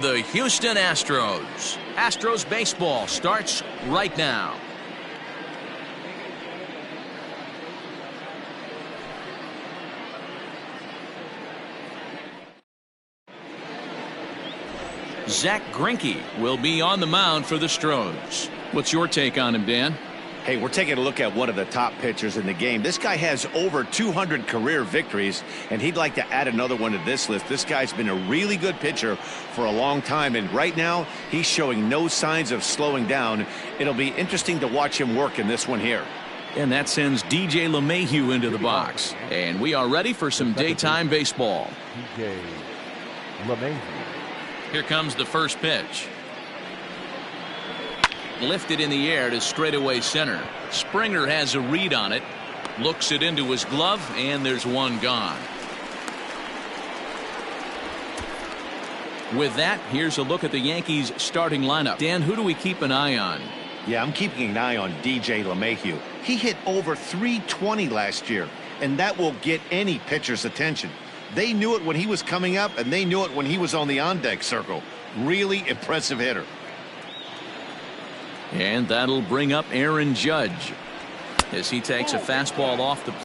The Houston Astros. Astros baseball starts right now. Zach Greinke will be on the mound for the Astros. What's your take on him, Dan? Hey, we're taking a look at one of the top pitchers in the game. This guy has over 200 career victories, and he'd like to add another one to this list. This guy's been a really good pitcher for a long time, and right now he's showing no signs of slowing down. It'll be interesting to watch him work in this one here. And that sends DJ LeMahieu into the box. And we are ready for some daytime baseball. DJ LeMahieu. Here comes the first pitch. Lifted in the air to straightaway center. Springer has a read on it. Looks it into his glove, and there's one gone. With that, here's a look at the Yankees starting lineup. Dan, who do we keep an eye on? Yeah, I'm keeping an eye on DJ LeMahieu. He hit over 320 last year, and that will get any pitcher's attention. They knew it when he was coming up, and they knew it when he was on the on-deck circle. Really impressive hitter. And that'll bring up Aaron Judge as he takes a fastball off the plate.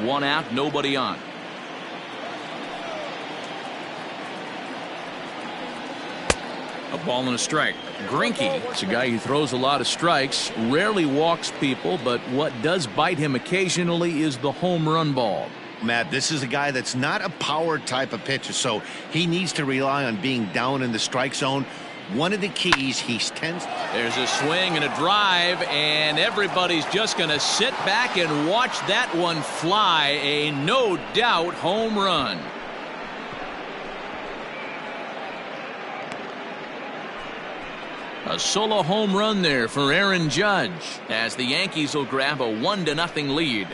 One out, nobody on. A ball and a strike. Greinke is a guy who throws a lot of strikes, rarely walks people, but what does bite him occasionally is the home run ball. Matt, this is a guy that's not a power type of pitcher, so he needs to rely on being down in the strike zone. One of the keys he tends. There's a swing and a drive, and everybody's just going to sit back and watch that one fly. A no doubt home run. A solo home run there for Aaron Judge as the Yankees will grab a 1-0 lead.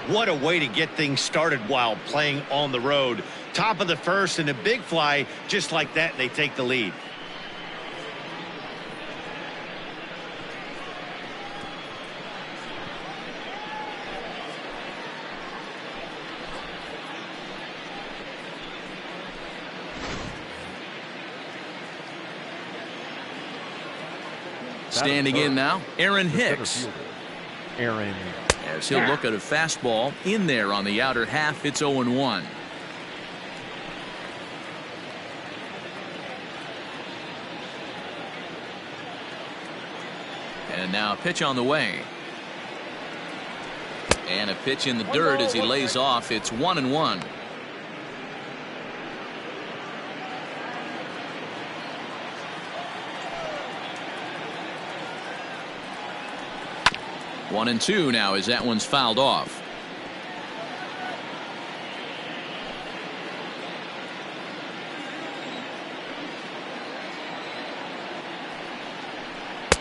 What a way to get things started while playing on the road. Top of the first and a big fly just like that, and they take the lead. Standing in now, Aaron Hicks. Aaron. As he'll look at a fastball in there on the outer half. It's 0-1. And now a pitch on the way. And a pitch in the dirt as he lays off. It's 1-1. One and two now as that one's fouled off.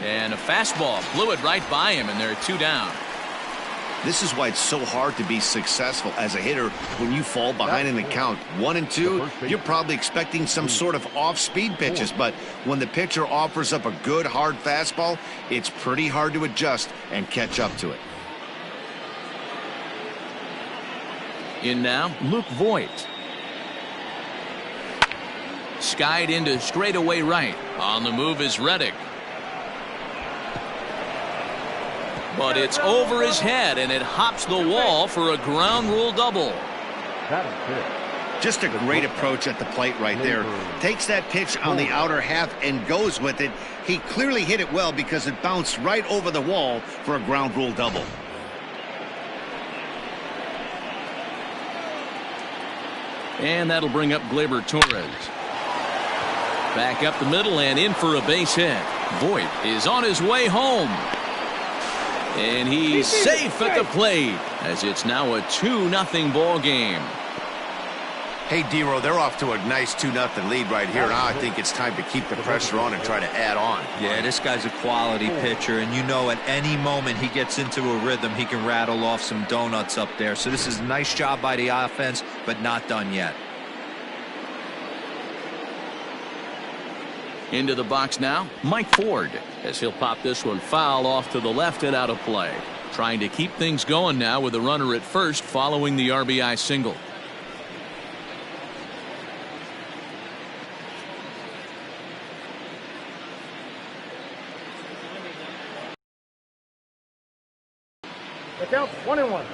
And a fastball blew it right by him, and there are two down. This is why it's so hard to be successful as a hitter when you fall behind in the count. 1-2, you're probably expecting some sort of off-speed pitches, but when the pitcher offers up a good hard fastball, it's pretty hard to adjust and catch up to it. In now, Luke Voit. Skied into straightaway right. On the move is Reddick. But it's over his head, and it hops the wall for a ground rule double. Just a great approach at the plate right there. Takes that pitch on the outer half and goes with it. He clearly hit it well because it bounced right over the wall for a ground rule double. And that'll bring up Gleyber Torres. Back up the middle and in for a base hit. Voit is on his way home. And he's safe at the plate as it's now a 2-0 ball game. Hey, D-Row, they're off to a nice 2-0 lead right here. Now I think it's time to keep the pressure on and try to add on. Yeah, this guy's a quality pitcher, and you know at any moment he gets into a rhythm, he can rattle off some donuts up there. So this is a nice job by the offense, but not done yet. Into the box now, Mike Ford, as he'll pop this one foul off to the left and out of play. Trying to keep things going now with a runner at first following the RBI single. Look out, 1-1.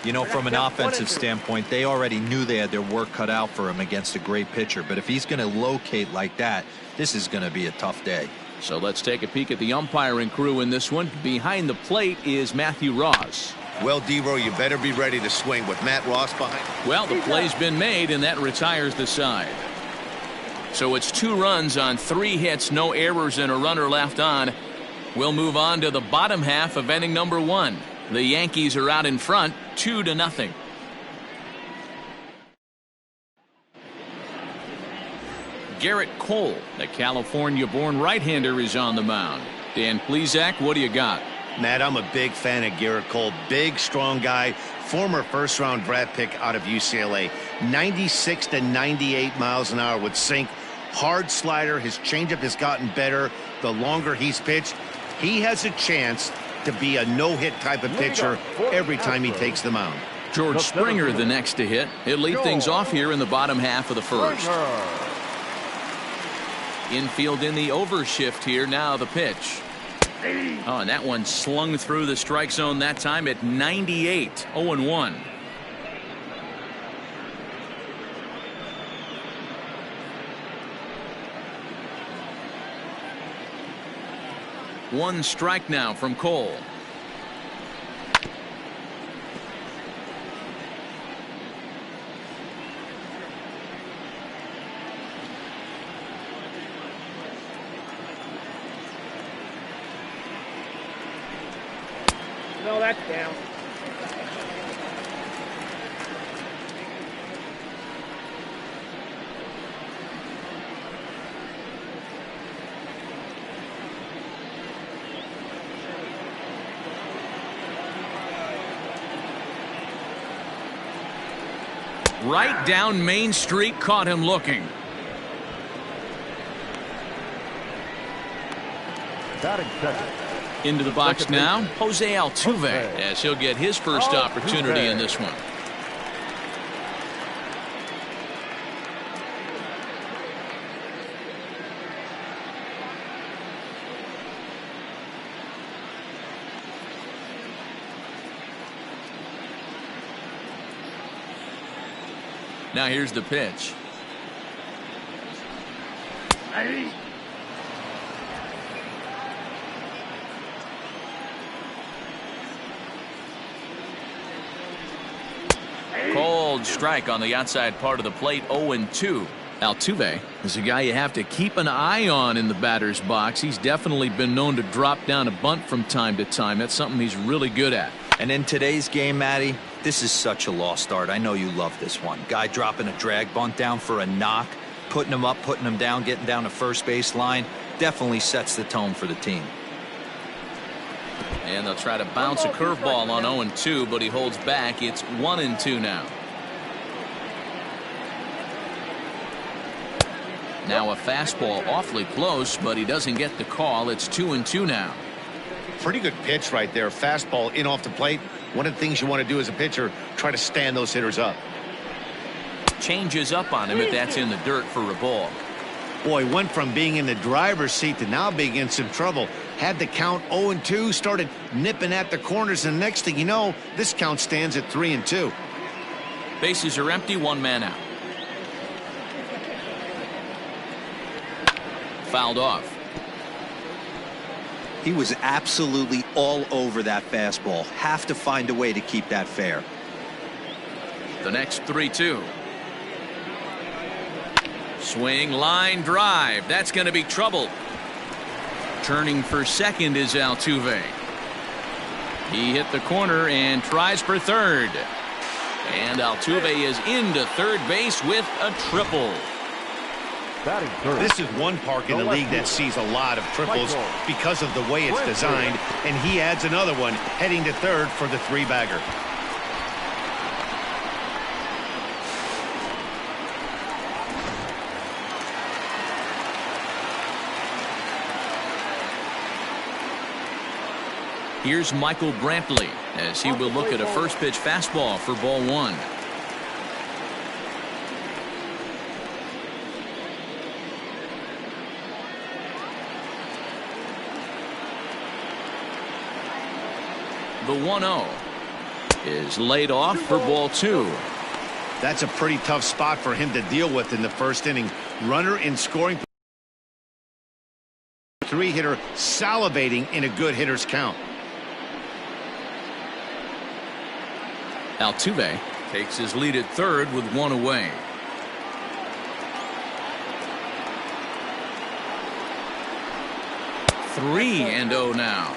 You know, from an offensive standpoint, they already knew they had their work cut out for him against a great pitcher. But if he's going to locate like that, this is going to be a tough day. So let's take a peek at the umpiring crew in this one. Behind the plate is Matthew Ross. Well, Devo, you better be ready to swing with Matt Ross behind. Well, the play's been made, and that retires the side. So it's 2 runs on 3 hits, no errors, and a runner left on. We'll move on to the bottom half of inning number 1. The Yankees are out in front, 2-0. Garrett Cole, the California-born right-hander, is on the mound. Dan Plesac, what do you got? Matt, I'm a big fan of Garrett Cole. Big, strong guy. Former first-round draft pick out of UCLA. 96 to 98 miles an hour with sink. Hard slider. His changeup has gotten better the longer he's pitched. He has a chance to be a no-hit type of pitcher every time he takes the mound. George Springer the next to hit. He'll lead things off here in the bottom half of the first. Infield in the overshift here. Now the pitch. Oh, and that one slung through the strike zone that time at 98. 0-1. One strike now from Cole. No, that's down. Right down Main Street, caught him looking. Batting second. Into the box now, Jose Altuve, as he'll get his first opportunity in this one. Now here's the pitch. Cold strike on the outside part of the plate. 0-2. Altuve is a guy you have to keep an eye on in the batter's box. He's definitely been known to drop down a bunt from time to time. That's something he's really good at. And in today's game, Matty, this is such a lost art. I know you love this one. Guy dropping a drag bunt down for a knock, putting him up, putting him down, getting down to first base line. Definitely sets the tone for the team. And they'll try to bounce a curveball on 0-2, but he holds back. It's 1-2 now. Now a fastball awfully close, but he doesn't get the call. It's 2-2 now. Pretty good pitch right there. Fastball in off the plate. One of the things you want to do as a pitcher, try to stand those hitters up. Changes up on him if that's in the dirt for a ball. Boy, went from being in the driver's seat to now being in some trouble. Had the count 0-2, started nipping at the corners, and next thing you know, this count stands at 3-2. Bases are empty, 1 man out. Fouled off. He was absolutely all over that fastball. Have to find a way to keep that fair. The next 3-2. Swing, line, drive. That's going to be trouble. Turning for second is Altuve. He hit the corner and tries for third. And Altuve is into third base with a triple. Batting third. This is one park in the league that sees a lot of triples because of the way it's designed, and he adds another one heading to third for the three-bagger. Here's Michael Brantley as he will look at a first pitch fastball for ball one. The 1-0 is laid off for ball two. That's a pretty tough spot for him to deal with in the first inning. Runner in scoring. Three-hitter salivating in a good hitter's count. Altuve takes his lead at third with one away. Three and 0 now.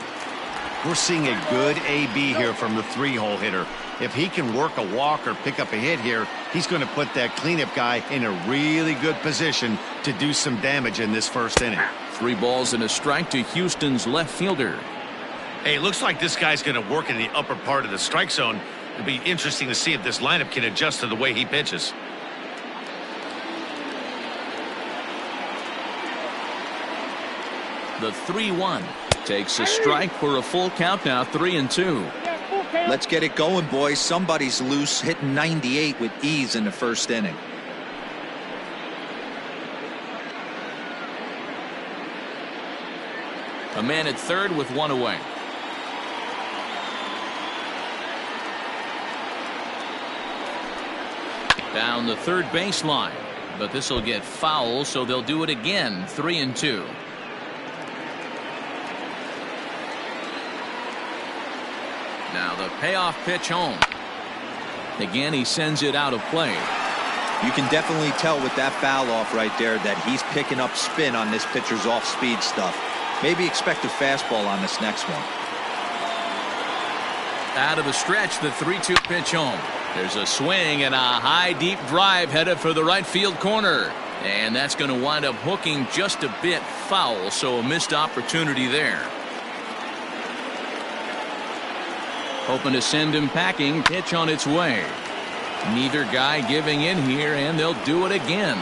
We're seeing a good AB here from the three-hole hitter. If he can work a walk or pick up a hit here, he's going to put that cleanup guy in a really good position to do some damage in this first inning. 3 balls and a strike to Houston's left fielder. Hey, it looks like this guy's going to work in the upper part of the strike zone. It'll be interesting to see if this lineup can adjust to the way he pitches. The 3-1 takes a strike for a full count now, 3-2. Let's get it going, boys. Somebody's loose, hitting 98 with ease in the first inning. A man at third with one away. Down the third baseline, but this will get foul, so they'll do it again. 3-2. Now the payoff pitch home. Again, he sends it out of play. You can definitely tell with that foul off right there that he's picking up spin on this pitcher's off-speed stuff. Maybe expect a fastball on this next one. Out of the stretch, the 3-2 pitch home. There's a swing and a high deep drive headed for the right field corner. And that's going to wind up hooking just a bit foul, so a missed opportunity there. Hoping to send him packing. Pitch on its way. Neither guy giving in here, and they'll do it again.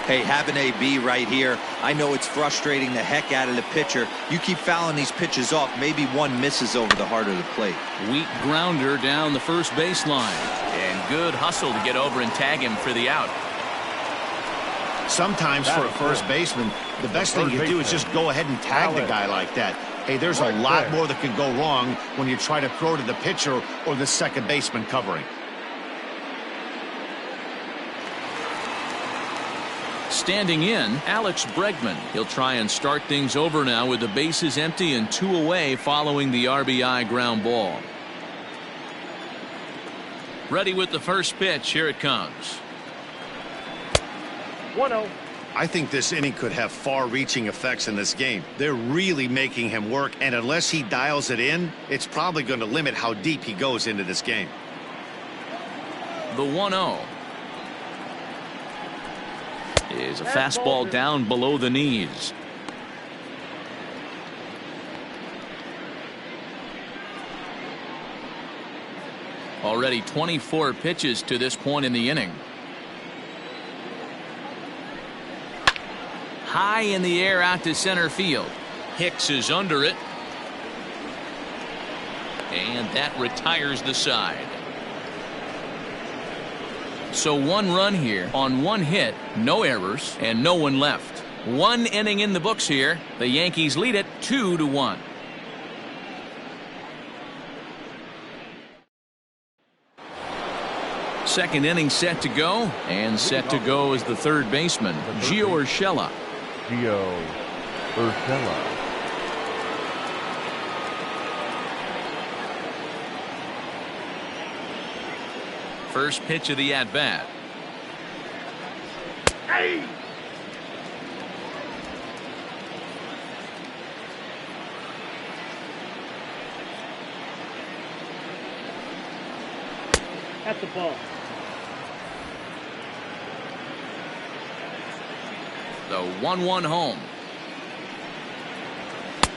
Hey, having AB right here, I know it's frustrating the heck out of the pitcher. You keep fouling these pitches off, maybe one misses over the heart of the plate. Weak grounder down the first baseline. And good hustle to get over and tag him for the out. Sometimes for a first baseman, the best thing you do is just go ahead and tag the guy like that. Hey, there's a lot more that can go wrong when you try to throw to the pitcher or the second baseman covering. Standing in, Alex Bregman. He'll try and start things over now with the bases empty and 2 away following the RBI ground ball. Ready with the first pitch. Here it comes. 1-0. I think this inning could have far-reaching effects in this game. They're really making him work, and unless he dials it in, it's probably going to limit how deep he goes into this game. The 1-0 is a fastball down below the knees. Already 24 pitches to this point in the inning. High in the air out to center field. Hicks is under it. And that retires the side. So 1 run here on 1 hit, no errors, and no one left. 1 inning in the books here. The Yankees lead it 2-1. Second inning set to go, and set to go is the third baseman, Gio Urshela. Gio Urshela. First pitch of the at-bat. Hey! That's the ball. The 1-1 home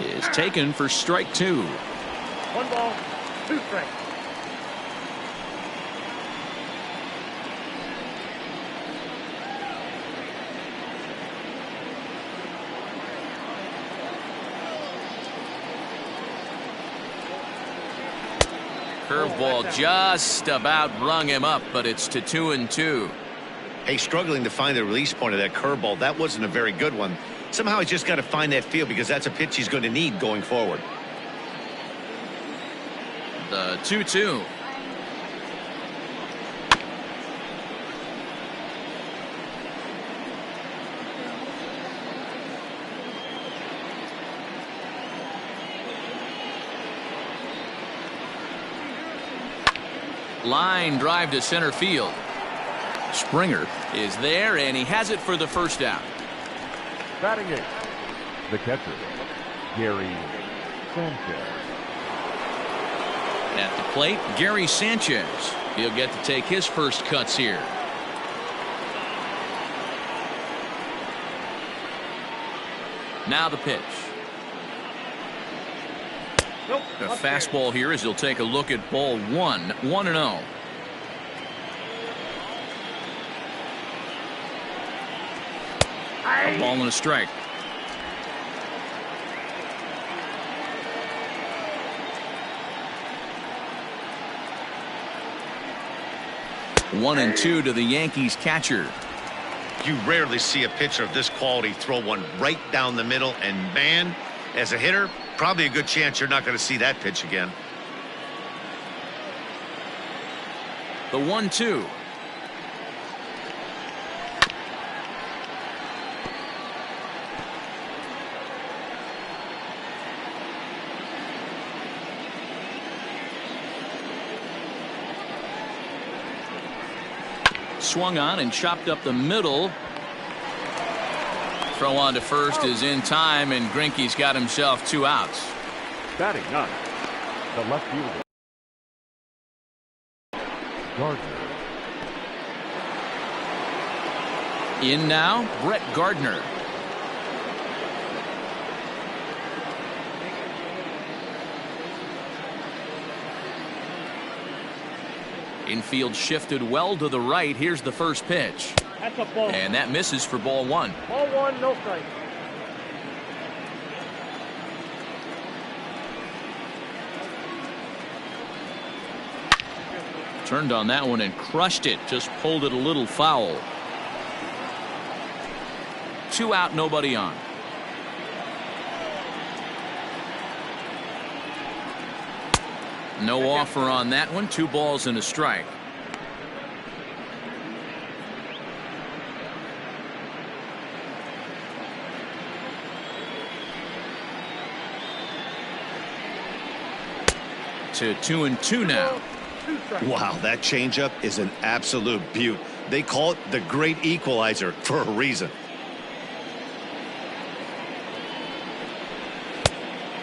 is taken for strike 2. 1 ball, 2 strikes. Curveball just about rung him up, but it's to 2-2. Hey, struggling to find the release point of that curveball. That wasn't a very good one. Somehow he's just got to find that feel, because that's a pitch he's going to need going forward. The 2-2. Line drive to center field. Springer is there, and he has it for the first out. Batting 8, the catcher, Gary Sanchez. At the plate, Gary Sanchez. He'll get to take his first cuts here. Now the pitch. Nope, A fastball here as he'll take a look at ball 1. 1-0. A ball and a strike. One and 2 to the Yankees catcher. You rarely see a pitcher of this quality throw one right down the middle, and man, as a hitter, probably a good chance you're not going to see that pitch again. The 1-2. Swung on and chopped up the middle. Throw on to first is in time, and Greinke's got himself 2 outs. Batting 9, the left fielder, Gardner. In now, Brett Gardner. Infield shifted well to the right. Here's the first pitch. That's a ball. And that misses for ball 1. Ball 1, no strike. Turned on that one and crushed it. Just pulled it a little foul. 2 out, nobody on. No offer on that one. 2 balls and a strike. To 2-2 now. Wow, that changeup is an absolute beaut. They call it the great equalizer for a reason.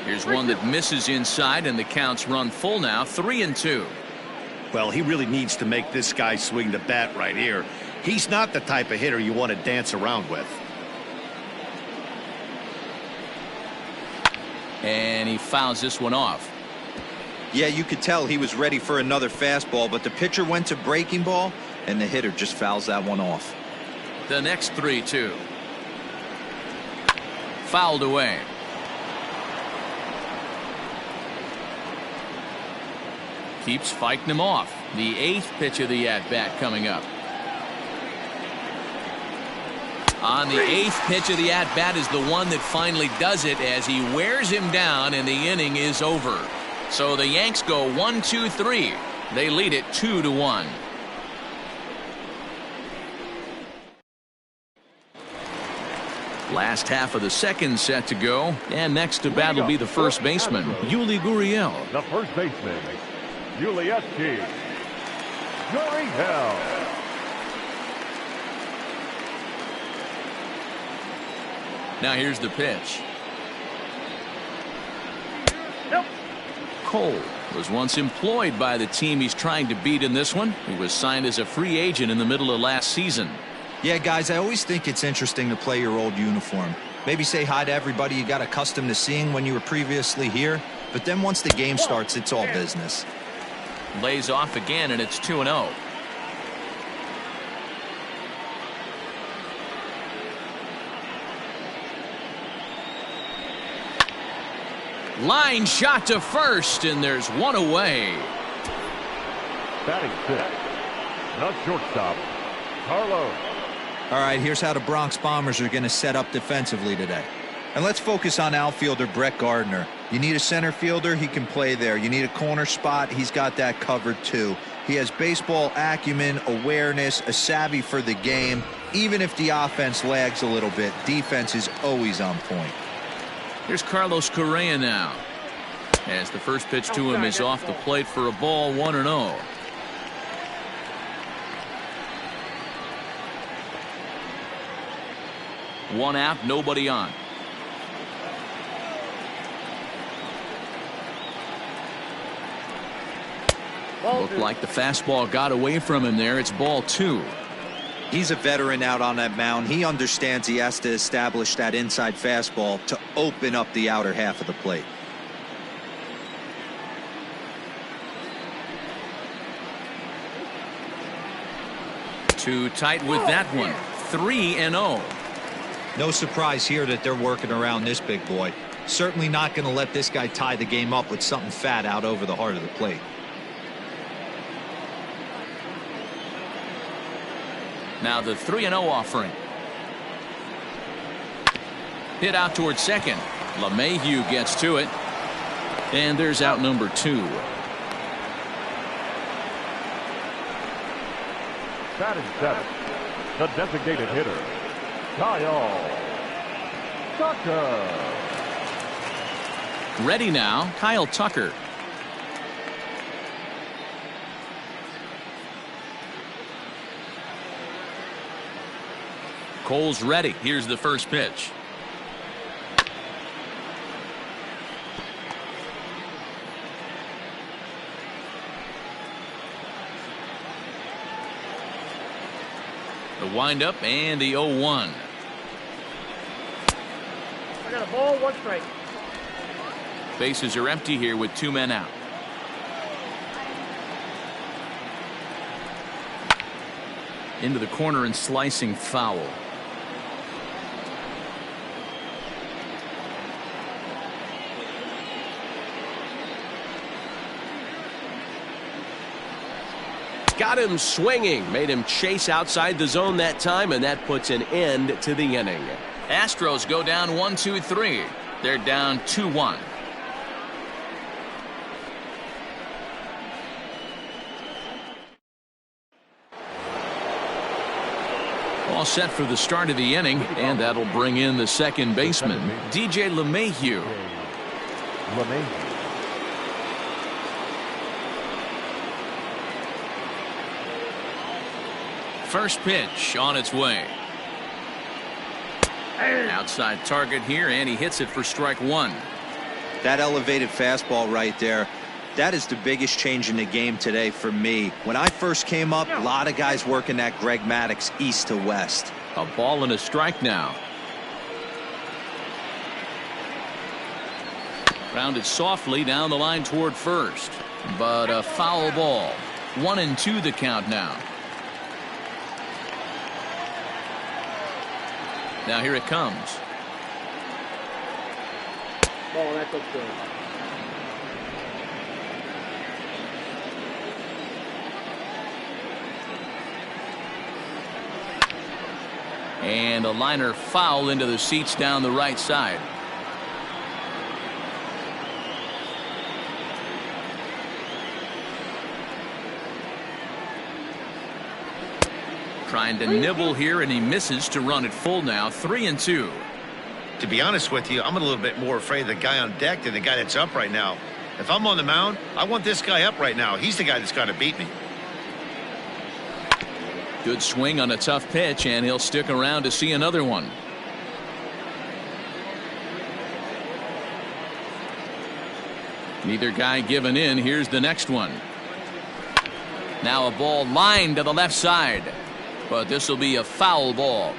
Here's one that misses inside, and the count's run full now. 3-2. Well, he really needs to make this guy swing the bat right here. He's not the type of hitter you want to dance around with. And he fouls this one off. Yeah, you could tell he was ready for another fastball, but the pitcher went to breaking ball, and the hitter just fouls that one off. The next 3-2. Fouled away. Keeps fighting him off. The 8th pitch of the at-bat coming up. On the 8th pitch of the at-bat is the one that finally does it as he wears him down, and the inning is over. So the Yanks go 1-2-3. They lead it 2-1. Last half of the second set to go, and next to bat will be the first baseman, Yuli Gurriel. The first baseman, Yuli Gurriel. Now here's the pitch. Cole was once employed by the team he's trying to beat in this one. He was signed as a free agent in the middle of last season. Yeah, guys, I always think it's interesting to play your old uniform. Maybe say hi to everybody you got accustomed to seeing when you were previously here. But then once the game starts, it's all business. Lays off again, and it's 2-0. Line shot to first, and there's one away. Batting six. Not shortstop. Carlos. All right, here's how the Bronx Bombers are going to set up defensively today. And let's focus on outfielder Brett Gardner. You need a center fielder, he can play there. You need a corner spot, he's got that covered too. He has baseball acumen, awareness, a savvy for the game. Even if the offense lags a little bit, defense is always on point. Here's Carlos Correa now, as the first pitch to him is off the plate for a ball, 1-0. One out, nobody on. Looked like the fastball got away from him there. It's ball 2. He's a veteran out on that mound. He understands he has to establish that inside fastball to open up the outer half of the plate. Too tight with that one. 3-0. No surprise here that they're working around this big boy. Certainly not going to let this guy tie the game up with something fat out over the heart of the plate. Now the 3-0 offering. Hit out towards second. LeMahieu gets to it. And there's out number 2. Batting seven. The designated hitter. Kyle Tucker. Ready now, Kyle Tucker. Cole's ready. Here's the first pitch. The windup and the 0-1. I got a ball, 1 strike. Bases are empty here with 2 men out. Into the corner and slicing foul. Got him swinging, made him chase outside the zone that time, and that puts an end to the inning. Astros go down 1-2-3. They're down 2-1. All set for the start of the inning, and that'll bring in the second baseman, DJ LeMahieu. First pitch on its way. Outside target here, and he hits it for strike 1. That elevated fastball right there, that is the biggest change in the game today for me. When I first came up, a lot of guys working that Greg Maddux east to west. A ball and a strike now. Grounded softly down the line toward first, but a foul ball. 1-2 the count now. Now here it comes. Oh, that looks good. And a liner foul into the seats down the right side. Trying to nibble here, and he misses to run it full now. 3-2. To be honest with you, I'm a little bit more afraid of the guy on deck than the guy that's up right now. If I'm on the mound, I want this guy up right now. He's the guy that's got to beat me. Good swing on a tough pitch, and he'll stick around to see another one. Neither guy giving in. Here's the next one. Now a ball lined to the left side. but this will be a foul ball.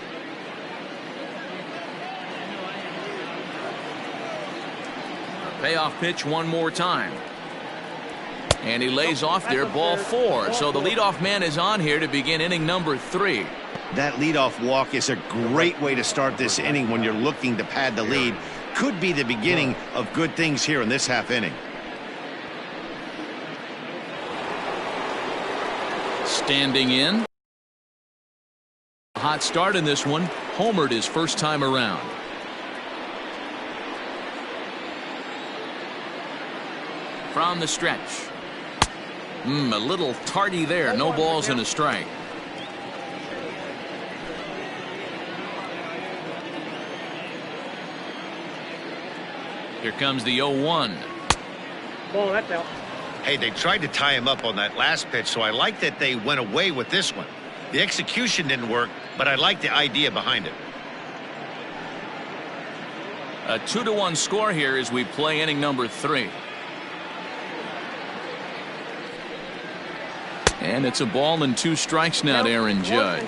Payoff pitch one more time. And he lays off there, ball 4. So the leadoff man is on here to begin inning number 3. That leadoff walk is a great way to start this inning when you're looking to pad the lead. Could be the beginning of good things here in this half inning. Standing in. Hot start in this one. Homered his first time around. From the stretch. A little tardy there. No balls and a strike. Here comes the 0-1. Ball, that's out. Hey, they tried to tie him up on that last pitch, so I like that they went away with this one. The execution didn't work, but I like the idea behind it. A 2-1 score here as we play inning number 3. And it's a ball and 2 strikes now to Aaron Judge.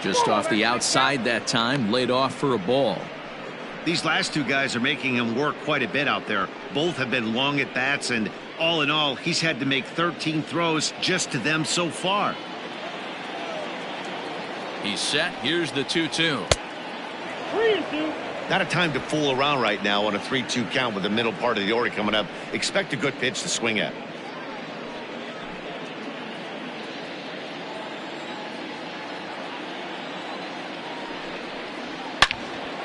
Just off the outside that time, laid off for a ball. These last 2 guys are making him work quite a bit out there. Both have been long at bats, and all in all, he's had to make 13 throws just to them so far. He's set. Here's the 2-2. 3-2. Not a time to fool around right now on a 3-2 count with the middle part of the order coming up. Expect a good pitch to swing at.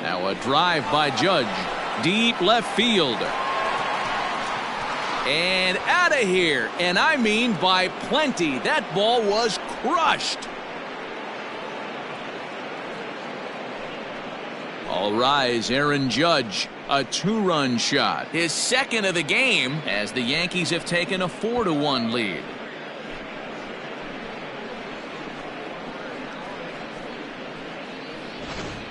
Now a drive by Judge. Deep left field. And out of here. And I mean by plenty. That ball was crushed. All rise, Aaron Judge, a 2-run shot. His second of the game as the Yankees have taken a 4-1 lead.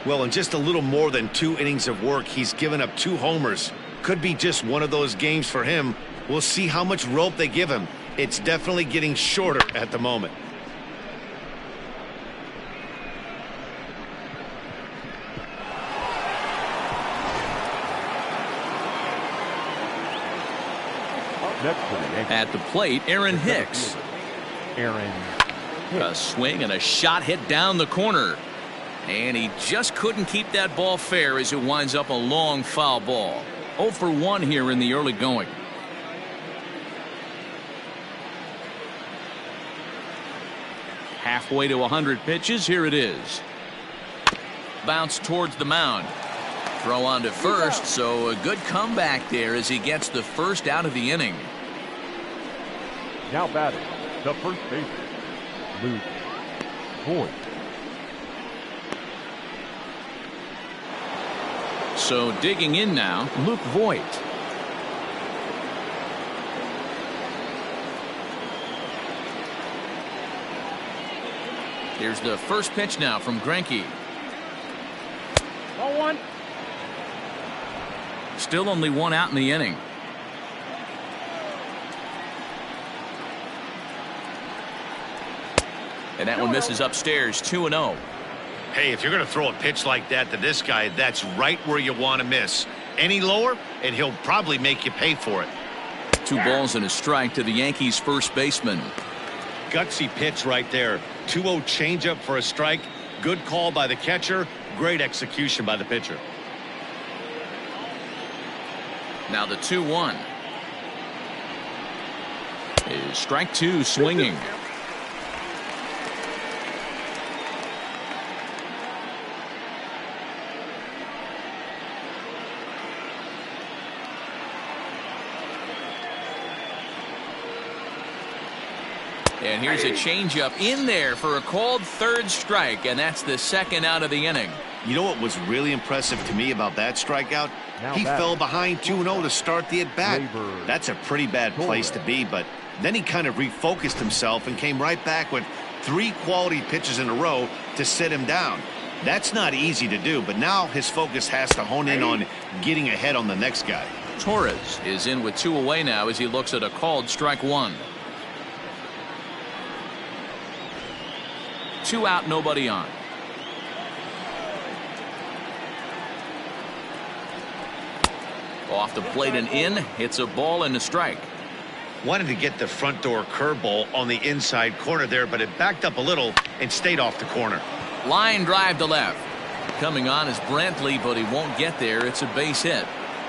Well, in just a little more than 2 innings of work, he's given up 2 homers. Could be just one of those games for him. We'll see how much rope they give him. It's definitely getting shorter at the moment. At the plate, Aaron Hicks. A swing and a shot hit down the corner. And he just couldn't keep that ball fair as it winds up a long foul ball. 0 for 1 here in the early going. Halfway to 100 pitches. Here it is. Bounce towards the mound. Throw on to first, so a good comeback there as he gets the first out of the inning. Now batting, the first baseman, Luke Voigt. So digging in now, Luke Voigt. Here's the first pitch now from Greinke. Ball 1. Still only 1 out in the inning. And that one misses upstairs. 2-0. Hey, if you're going to throw a pitch like that to this guy, that's right where you want to miss. Any lower, and he'll probably make you pay for it. 2 balls and a strike to the Yankees first baseman. Gutsy pitch right there. 2-0 changeup for a strike. Good call by the catcher. Great execution by the pitcher. Now the 2-1. Is strike 2 swinging. And here's a changeup in there for a called third strike, and that's the second out of the inning. You know what was really impressive to me about that strikeout? He fell behind 2-0 to start the at-bat. That's a pretty bad place to be, but then he kind of refocused himself and came right back with 3 quality pitches in a row to sit him down. That's not easy to do, but now his focus has to hone in on getting ahead on the next guy. Torres is in with 2 away now as he looks at a called strike 1. 2 out, nobody on. Off the plate and in. Hits a ball and a strike. Wanted to get the front door curveball on the inside corner there, but it backed up a little and stayed off the corner. Line drive to left. Coming on is Brantley, but he won't get there. It's a base hit.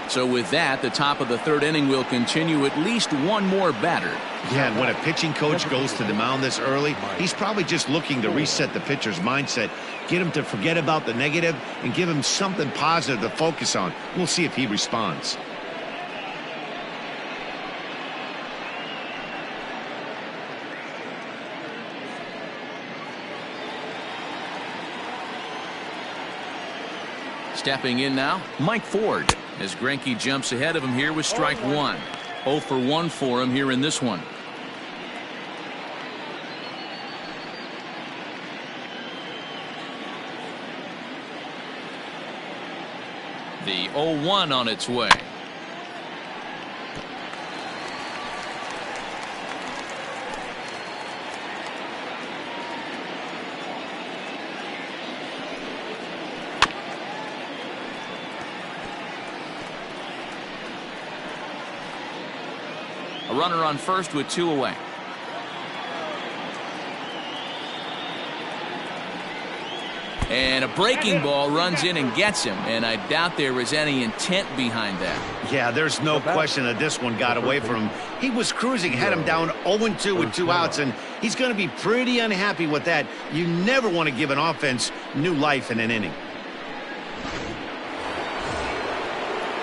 So with that, the top of the 3rd inning will continue at least one more batter. Yeah, and when a pitching coach goes to the mound this early, he's probably just looking to reset the pitcher's mindset, get him to forget about the negative, and give him something positive to focus on. We'll see if he responds. Stepping in now, Mike Ford, as Greinke jumps ahead of him here with strike 1. 0 for 1 for him here in this one. The 0-1 on its way. A runner on first with 2 away. And a breaking ball runs in and gets him, and I doubt there was any intent behind that. Yeah, there's no question that this one got away from him. He was cruising, had him down 0-2 with 2 outs, and he's going to be pretty unhappy with that. You never want to give an offense new life in an inning.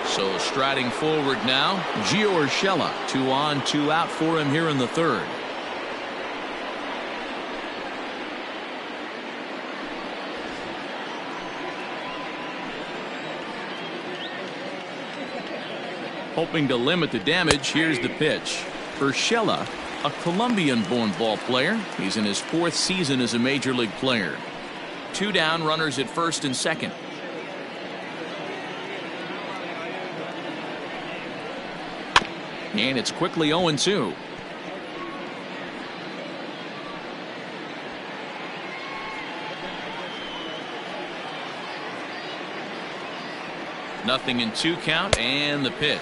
So striding forward now, Gio Urshela. 2 on, 2 out for him here in the 3rd. Hoping to limit the damage, here's the pitch. Urshela, a Colombian-born ball player. He's in his 4th season as a major league player. 2 down, runners at first and second. And it's quickly 0-2. Nothing in 2 count, and the pitch.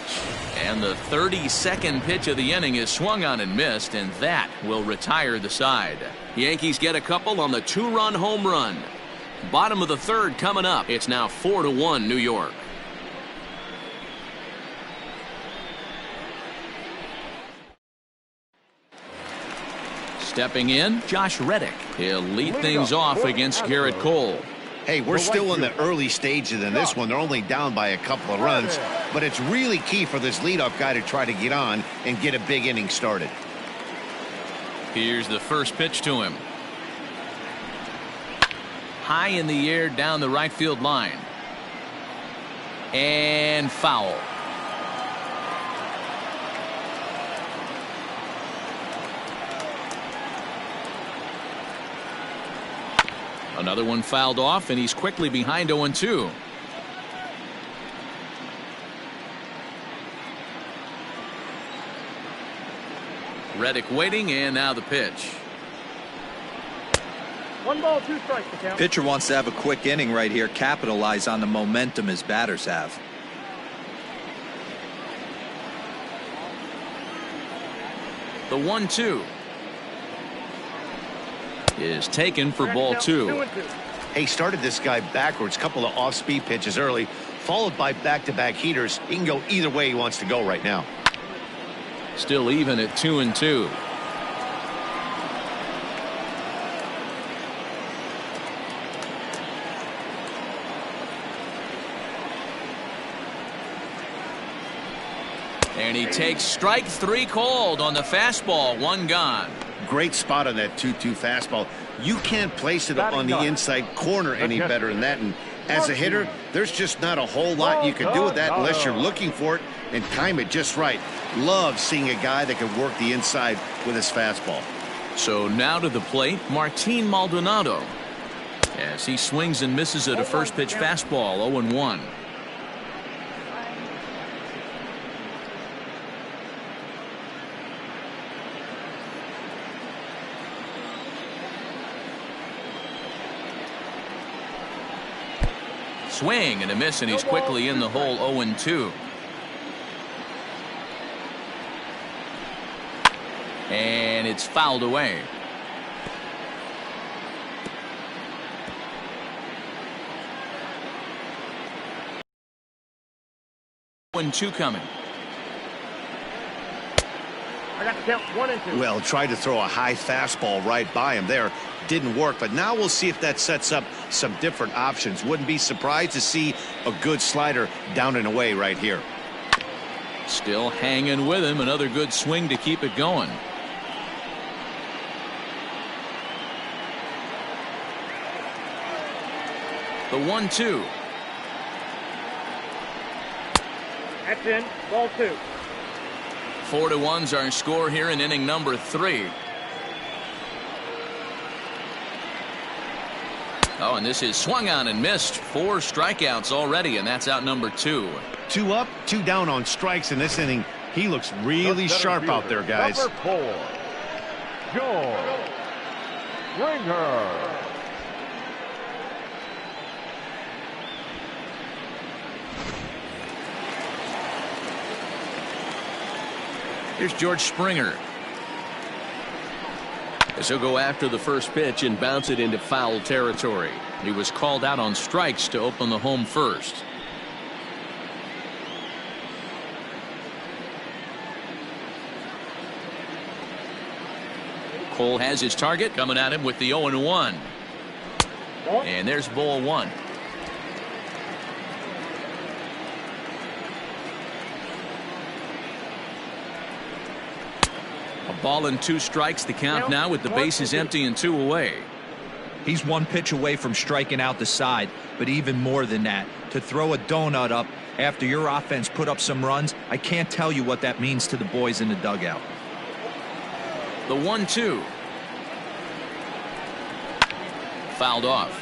And the 32nd pitch of the inning is swung on and missed, and that will retire the side. Yankees get a couple on the 2-run home run. Bottom of the 3rd coming up. It's now 4-1 New York. Stepping in, Josh Reddick. He'll lead things off against Garrett Cole. Hey, we're still in the early stages in this one. They're only down by a couple of runs, but it's really key for this leadoff guy to try to get on and get a big inning started. Here's the first pitch to him. High in the air down the right field line. And foul. Another one fouled off, and he's quickly behind 0-2. Reddick waiting, and now the pitch. 1 ball, 2 strikes to count. Pitcher wants to have a quick inning right here, capitalize on the momentum his batters have. The 1-2 is taken for ball 2. Hey, started this guy backwards, couple of off-speed pitches early, followed by back-to-back heaters. He can go either way he wants to go right now. Still even at 2-2. And he takes strike 3 called on the fastball. 1 gone. Great spot on that 2-2 fastball. You can't place it on the inside corner any better than that. And as a hitter, there's just not a whole lot you can do with that unless you're looking for it and time it just right. Love seeing a guy that can work the inside with his fastball. So now to the plate, Martin Maldonado, as he swings and misses at a first pitch fastball. 0-1. Swing and a miss, and he's quickly in the hole. 0-2. And it's fouled away. Two coming. I got the count 1 and 2. Well, tried to throw a high fastball right by him there. Didn't work, but now we'll see if that sets up some different options. Wouldn't be surprised to see a good slider down and away right here. Still hanging with him. Another good swing to keep it going. The 1-2. That's in. Ball 2. 4-1's our score here in inning number 3. Oh, and this is swung on and missed. 4 strikeouts already, and that's out number 2. 2 up, 2 down on strikes in this inning. He looks really sharp out there, guys. Number 4, Joe Springer. Here's George Springer. As he'll go after the first pitch and bounce it into foul territory. He was called out on strikes to open the home first. Cole has his target coming at him with the 0-1. And there's ball 1. A ball and 2 strikes. The count now with the bases empty and 2 away. He's 1 pitch away from striking out the side, but even more than that, to throw a donut up after your offense put up some runs, I can't tell you what that means to the boys in the dugout. The 1-2. Fouled off.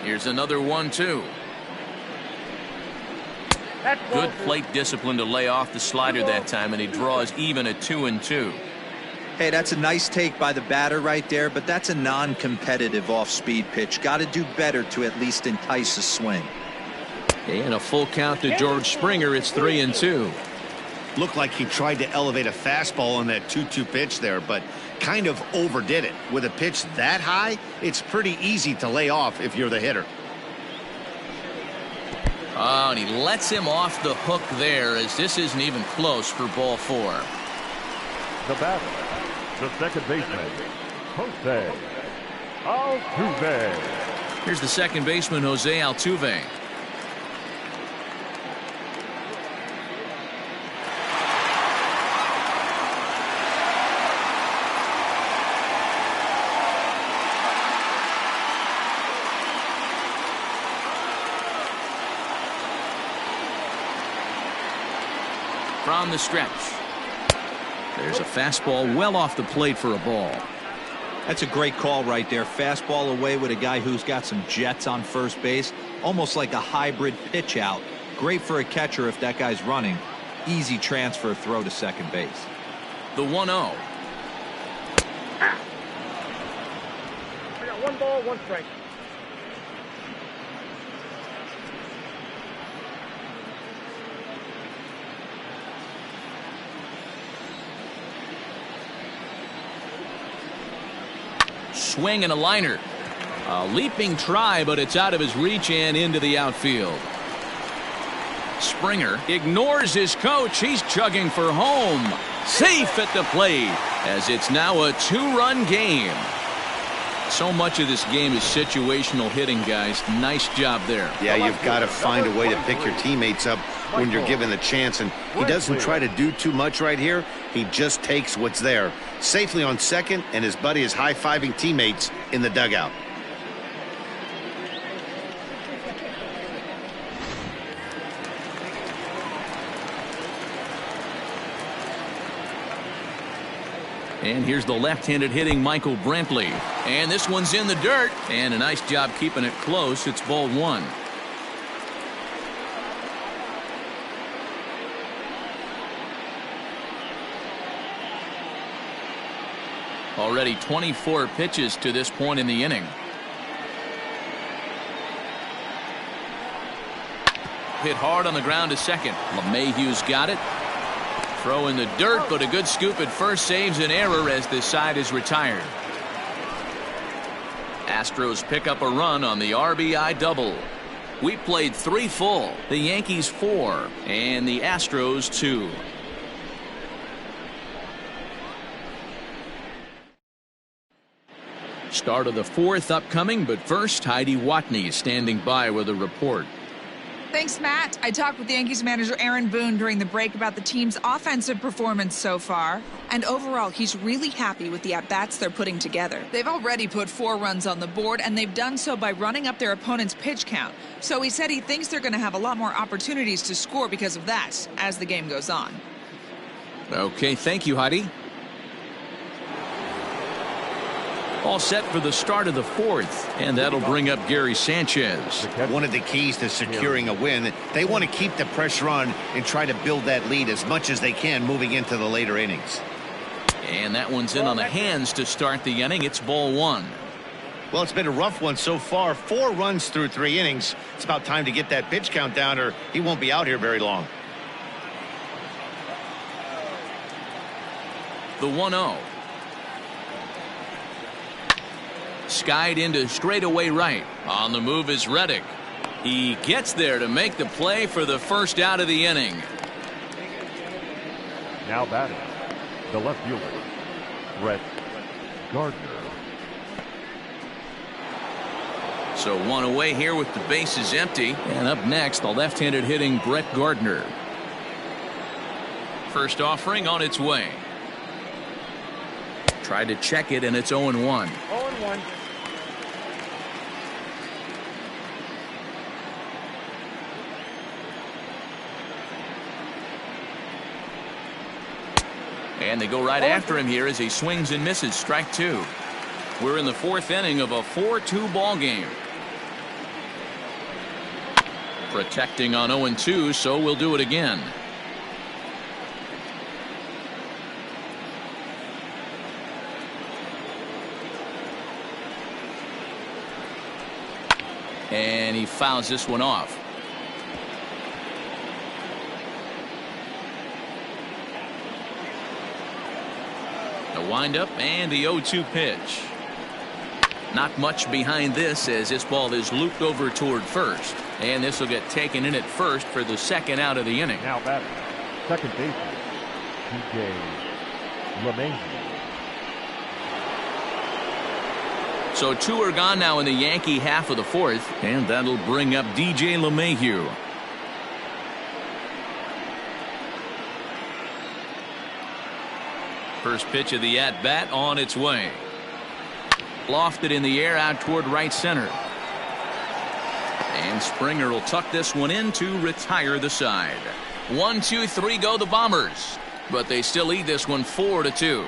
Here's another 1-2. Good plate discipline to lay off the slider that time, and he draws even at 2-2. Hey, that's a nice take by the batter right there, but that's a non-competitive off-speed pitch. Got to do better to at least entice a swing. And a full count to George Springer. It's 3-2. Looked like he tried to elevate a fastball on that 2-2 pitch there, but kind of overdid it. With a pitch that high, it's pretty easy to lay off if you're the hitter. Oh, and he lets him off the hook there, as this isn't even close for ball 4. The batter, the second baseman, Jose Altuve. Here's the second baseman, Jose Altuve. From the stretch. There's a fastball well off the plate for a ball. That's a great call right there. Fastball away with a guy who's got some jets on first base. Almost like a hybrid pitch out. Great for a catcher if that guy's running. Easy transfer throw to second base. The 1-0. I got 1 ball, 1 strike. Swing and a liner. A leaping try, but it's out of his reach and into the outfield. Springer ignores his coach. He's chugging for home. Safe at the plate, as it's now a 2-run game. So much of this game is situational hitting, guys. Nice job there. Yeah, you've got to find a way to pick your teammates up when you're given the chance, and he doesn't try to do too much right here. He just takes what's there. Safely on second, and his buddy is high-fiving teammates in the dugout. And here's the left-handed hitting Michael Brantley. And this one's in the dirt. And a nice job keeping it close. It's ball 1. Already 24 pitches to this point in the inning. Hit hard on the ground to second. LeMahieu's got it. Throw in the dirt, but a good scoop at first saves an error as this side is retired. Astros pick up a run on the RBI double. We played 3 full. The Yankees 4 and the Astros 2. Start of the 4th upcoming, but first Heidi Watney standing by with a report. Thanks, Matt. I talked with Yankees manager Aaron Boone during the break about the team's offensive performance so far. And overall, he's really happy with the at-bats they're putting together. They've already put 4 runs on the board, and they've done so by running up their opponent's pitch count. So he said he thinks they're going to have a lot more opportunities to score because of that as the game goes on. Okay, thank you, Heidi. All set for the start of the 4th, and that'll bring up Gary Sanchez. One of the keys to securing a win, they want to keep the pressure on and try to build that lead as much as they can moving into the later innings. And that one's in on the hands to start the inning. It's ball 1. Well, it's been a rough one so far. 4 runs through 3 innings. It's about time to get that pitch count down, or he won't be out here very long. The 1-0. Skied into straightaway right. On the move is Reddick. He gets there to make the play for the first out of the inning. Now batting, the left fielder, Brett Gardner. So 1 away here with the bases empty. And up next, the left-handed hitting Brett Gardner. First offering on its way. Tried to check it, and it's 0-1. 0-1. And they go right after him here as he swings and misses. Strike 2. We're in the 4th inning of a 4-2 ball game. Protecting on 0-2, so we'll do it again. And he fouls this one off. The windup and the 0-2 pitch. Not much behind this as this ball is looped over toward first. And this will get taken in at first for the second out of the inning. Now batting, second baseman, DJ LeMahieu. So 2 are gone now in the Yankee half of the 4th, and that'll bring up DJ LeMahieu. First pitch of the at-bat on its way. Lofted in the air out toward right center. And Springer will tuck this one in to retire the side. 1, 2, 3 go the Bombers, but they still lead this one 4-2.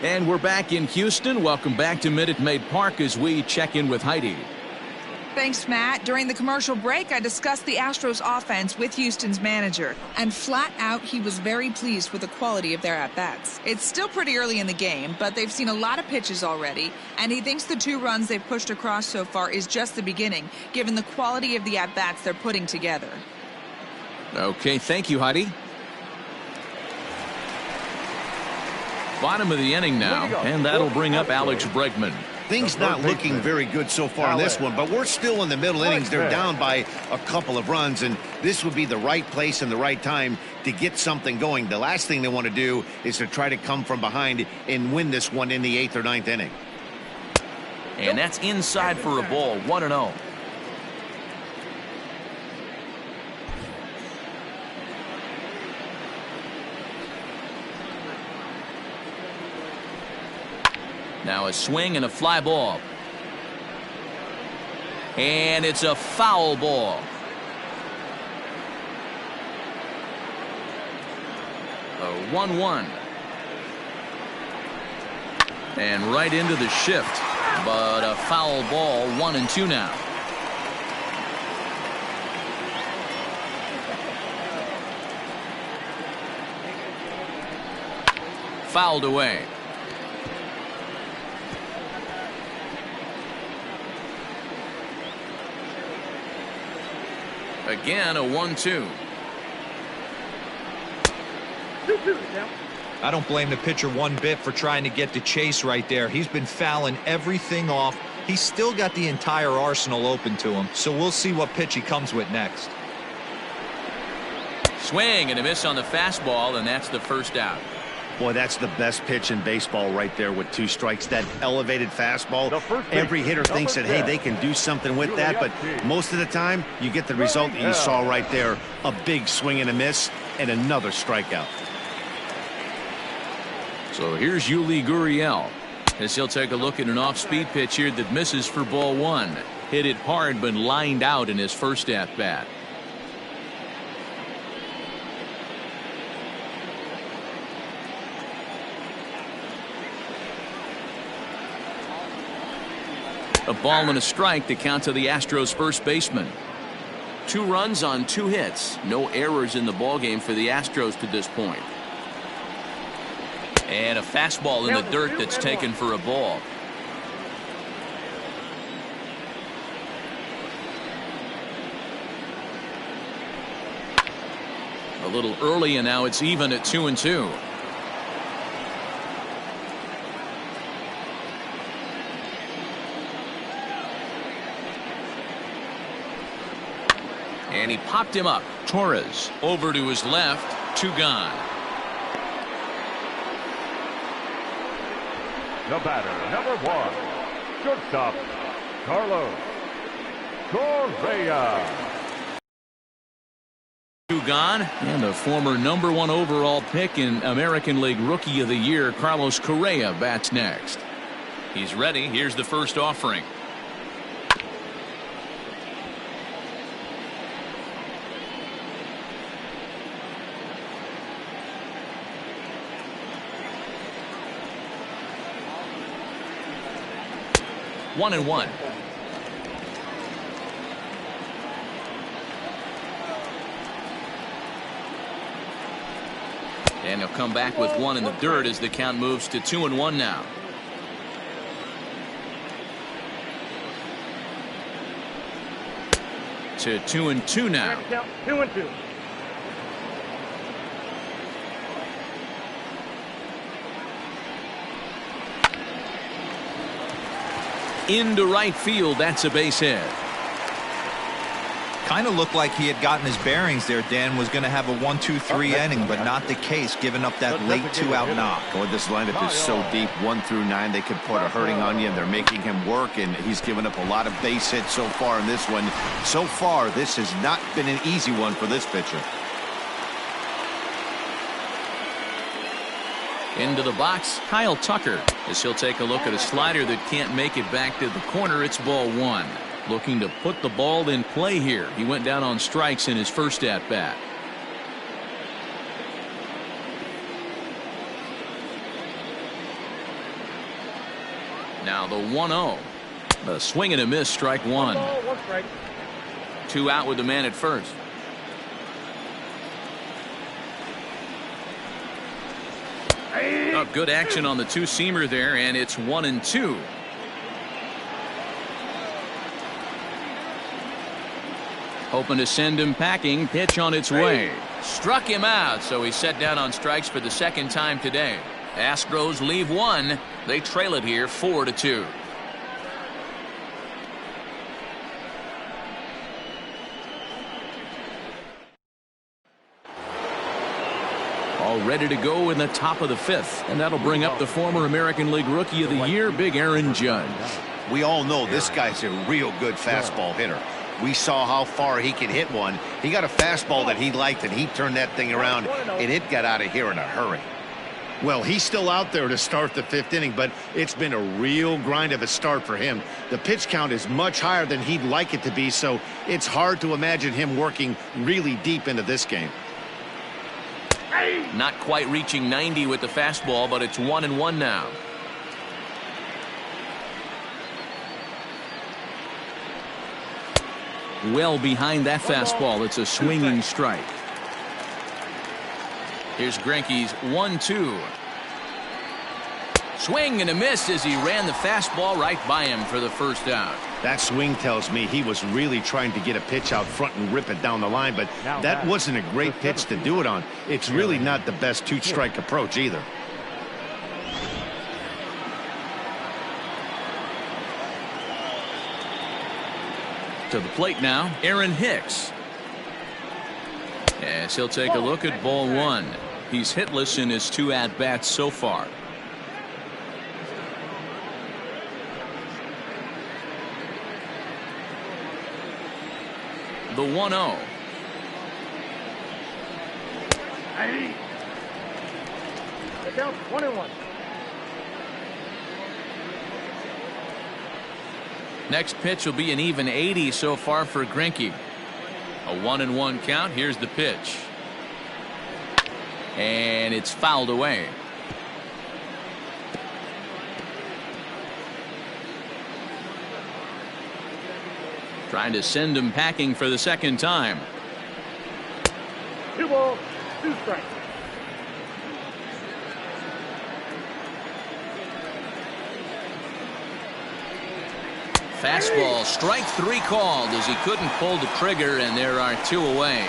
And we're back in Houston. Welcome back to Minute Maid Park as we check in with Heidi. Thanks, Matt. During the commercial break, I discussed the Astros offense with Houston's manager, and flat out, he was very pleased with the quality of their at-bats. It's still pretty early in the game, but they've seen a lot of pitches already, and he thinks the 2 runs they've pushed across so far is just the beginning, given the quality of the at-bats they're putting together. Okay, thank you, Heidi. Bottom of the inning now, and that'll bring up Alex Bregman. Things not looking very good so far in this one, but we're still in the middle innings. They're down by a couple of runs, and this would be the right place and the right time to get something going. The last thing they want to do is to try to come from behind and win this one in the 8th or 9th inning. And that's inside for a ball, 1-0. Now a swing and a fly ball. And it's a foul ball. A 1-1. And right into the shift. But a foul ball, 1-2 now. fouled away. Again, a 1-2. I don't blame the pitcher one bit for trying to get the chase right there. He's been fouling everything off. He's still got the entire arsenal open to him, so we'll see what pitch he comes with next. Swing and a miss on the fastball, and that's the first out. Boy, that's the best pitch in baseball right there with 2 strikes. That elevated fastball. Every hitter thinks that, hey, they can do something with that, but most of the time you get the result that you saw right there. A big swing and a miss and another strikeout. So here's Yuli Gurriel as he'll take a look at an off-speed pitch here that misses for ball 1. Hit it hard but lined out in his first at-bat. A ball and a strike to count to the Astros first baseman. 2 runs on 2 hits. No errors in the ballgame for the Astros to this point. And a fastball in the dirt that's taken for a ball. A little early, and now it's even at 2-2. And he popped him up. Torres over to his left. 2 gone. The batter, number 1, shortstop, Carlos Correa. 2 gone, and the former number 1 overall pick in American League Rookie of the Year, Carlos Correa, bats next. He's ready. Here's the first offering. One and one. And he'll come back with 1 in the dirt as the count moves to 2-1 now. To 2-2 now. 2-2. Into right field. That's a base hit. Kind of looked like he had gotten his bearings there. Dan was going to have a 1-2-3 inning, but not the case, giving up that late 2-out knock. Boy, this lineup is so deep. 1 through 9, they could put a hurting on you, and they're making him work, and he's given up a lot of base hits so far in this one. So far, this has not been an easy one for this pitcher. Into the box, Kyle Tucker, as he'll take a look at a slider that can't make it back to the corner. It's ball 1. Looking to put the ball in play here. He went down on strikes in his first at bat. Now the 1-0. A swing and a miss, strike 1. 1 strike. 2 out with the man at first. Oh, good action on the 2-seamer there, and it's 1-2. Hoping to send him packing. Pitch on its way. Struck him out, so he's set down on strikes for the 2nd time today. Astros leave 1. They trail it here 4-2. All ready to go in the top of the 5th, and that'll bring up the former American League Rookie of the Year, Big Aaron Judge. We all know this guy's a real good fastball hitter. We saw how far he could hit one. He got a fastball that he liked, and he turned that thing around, and it got out of here in a hurry. Well, he's still out there to start the 5th inning, but it's been a real grind of a start for him. The pitch count is much higher than he'd like it to be, so it's hard to imagine him working really deep into this game. Not quite reaching 90 with the fastball, but it's 1-1 now. Well behind that fastball. It's a swinging strike. Here's Greinke's 1-2. Swing and a miss as he ran the fastball right by him for the first out. That swing tells me he was really trying to get a pitch out front and rip it down the line, but that wasn't a great pitch to do it on. It's really not the best two-strike approach either. To the plate now, Aaron Hicks. As he'll take a look at ball one. He's hitless in his 2 at-bats so far. The 1-0. The count 1-1. Next pitch will be an even 80 so far for Greinke. A 1-1 count. Here's the pitch. And it's fouled away. Trying to send him packing for the second time. 2 balls, 2 strikes. Fastball, strike 3 called as he couldn't pull the trigger, and there are 2 away.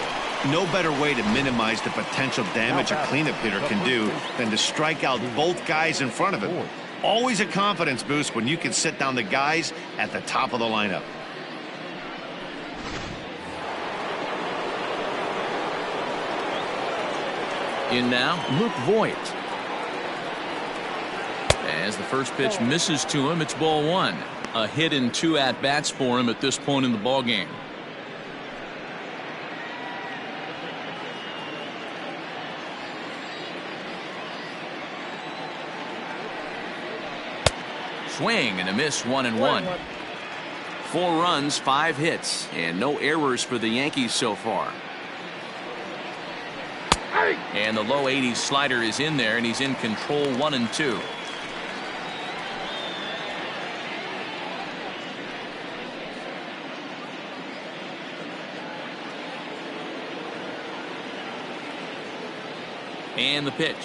No better way to minimize the potential damage a cleanup hitter can do than to strike out both guys in front of him. Always a confidence boost when you can sit down the guys at the top of the lineup. In now, Luke Voit. As the first pitch misses to him, it's ball 1. A hit in 2 at-bats for him at this point in the ballgame. Swing and a miss, 1-1. 4 runs, 5 hits, and no errors for the Yankees so far. And the low 80s slider is in there, and he's in control, 1-2. And the pitch.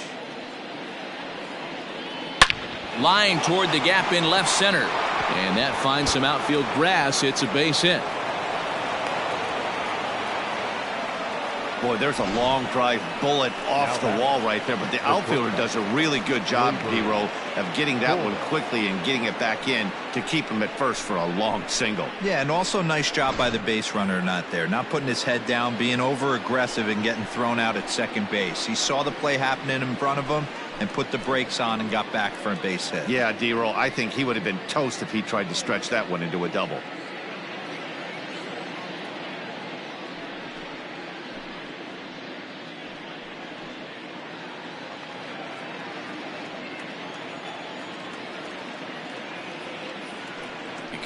Line toward the gap in left center. And that finds some outfield grass. It's a base hit. Boy, there's a long drive bullet off the wall right there, but the outfielder does a really good job, D-Row, of getting that one quickly and getting it back in to keep him at first for a long single. Yeah, and also nice job by the base runner not there, not putting his head down, being over aggressive and getting thrown out at second base. He saw the play happening in front of him and put the brakes on and got back for a base hit. Yeah, D-Row, I think he would have been toast if he tried to stretch that one into a double.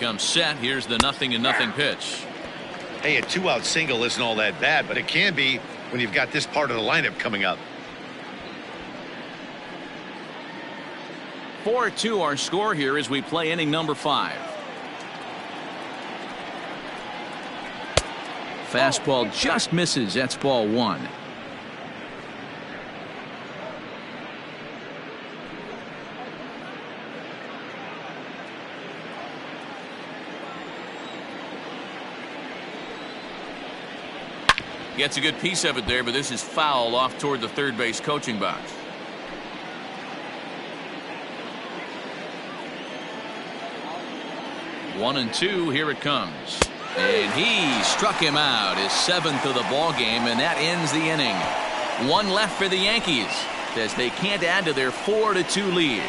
Comes set. Here's the 0-0 pitch. Hey, a 2-out single isn't all that bad, but it can be when you've got this part of the lineup coming up. 4-2 our score here as we play inning number 5. Fastball just misses. That's ball 1. Gets a good piece of it there, but this is foul off toward the third base coaching box. One and two, here it comes. And he struck him out, his 7th of the ball game, and that ends the inning. 1 left for the Yankees as they can't add to their 4-2 lead.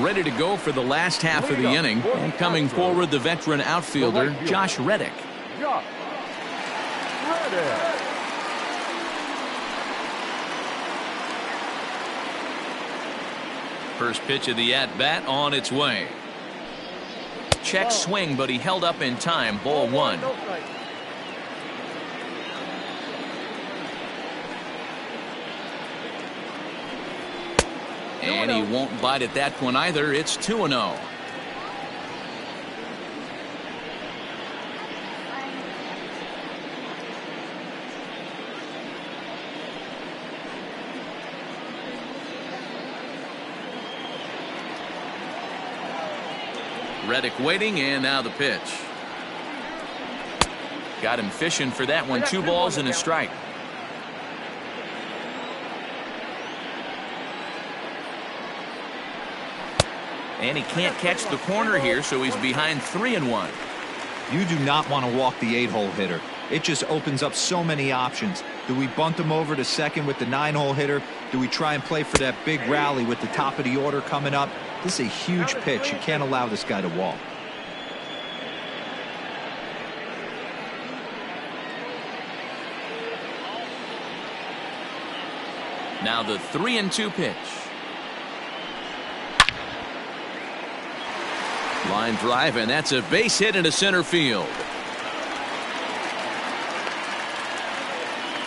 Ready to go for the last half of the inning, and coming forward the veteran outfielder Josh Reddick. First pitch of the at-bat on its way. Check swing, but he held up in time. Ball 1. And he won't bite at that one either. It's 2-0. Reddick waiting, and now the pitch. Got him fishing for that one. 2 balls and a strike. And he can't catch the corner here, so he's behind 3-1. You do not want to walk the 8-hole hitter. It just opens up so many options. Do we bunt him over to second with the 9-hole hitter? Do we try and play for that big rally with the top of the order coming up? This is a huge pitch. You can't allow this guy to walk. Now the 3-2 pitch. Line drive, and that's a base hit into center field.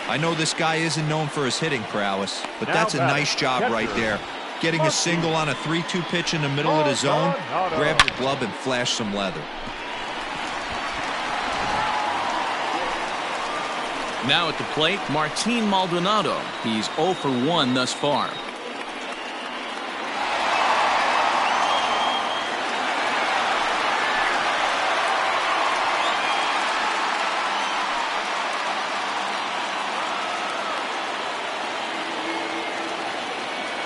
I know this guy isn't known for his hitting prowess, but that's a nice job right there. Getting a single on a 3-2 pitch in the middle of the zone. Grab your glove and flash some leather. Now at the plate, Martin Maldonado. He's 0 for 1 thus far.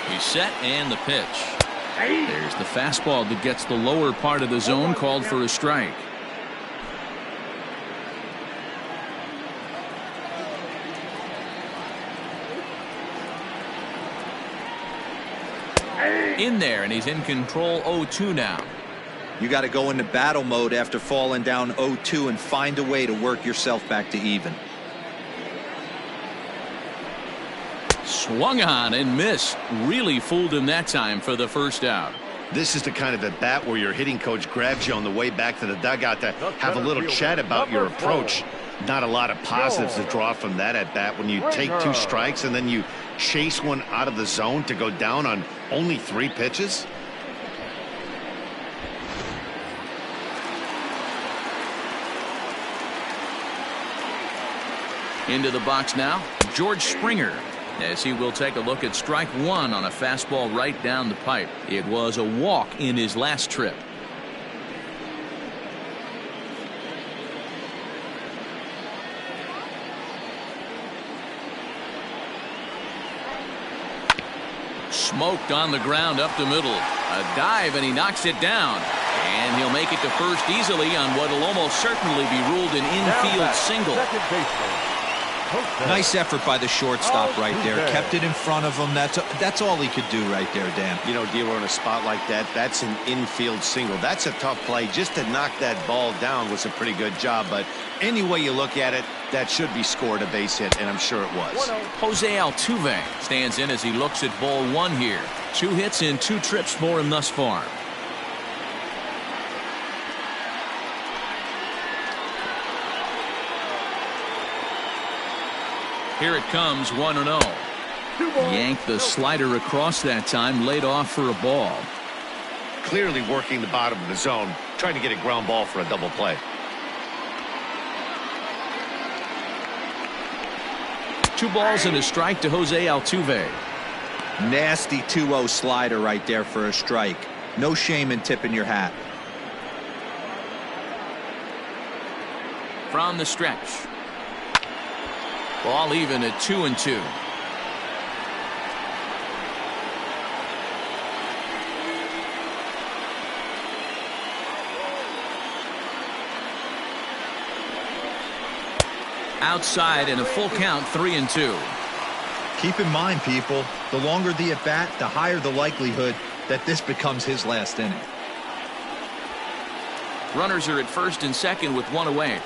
He's set, and the pitch. There's the fastball that gets the lower part of the zone, called for a strike. In there, and he's in control. 0-2 now. You got to go into battle mode after falling down 0-2 and find a way to work yourself back to even. Swung on and missed. Really fooled him that time for the first out. This is the kind of at bat where your hitting coach grabs you on the way back to the dugout to have a little chat about your approach. Not a lot of positives to draw from that at bat when you take 2 strikes and then you chase one out of the zone to go down on only 3 pitches. Into the box now, George Springer, as he will take a look at strike 1 on a fastball right down the pipe. It was a walk in his last trip. Smoked on the ground up the middle. A dive, and he knocks it down. And he'll make it to first easily on what will almost certainly be ruled an infield single. Nice effort by the shortstop right there. Kept it in front of him. That's all he could do right there, Dan. You know, Dealer, in a spot like that, that's an infield single. That's a tough play. Just to knock that ball down was a pretty good job. But any way you look at it, that should be scored a base hit, and I'm sure it was. Jose Altuve stands in as he looks at ball 1 here. 2 hits in 2 trips for him thus far. Here it comes, 1-0. Yanked the slider across that time, laid off for a ball. Clearly working the bottom of the zone, trying to get a ground ball for a double play. 2 balls and a strike to Jose Altuve. Nasty 2-0 slider right there for a strike. No shame in tipping your hat. From the stretch. Ball even at 2-2. Outside in a full count, 3-2. Keep in mind, people, the longer the at bat, the higher the likelihood that this becomes his last inning. Runners are at first and second with 1 away.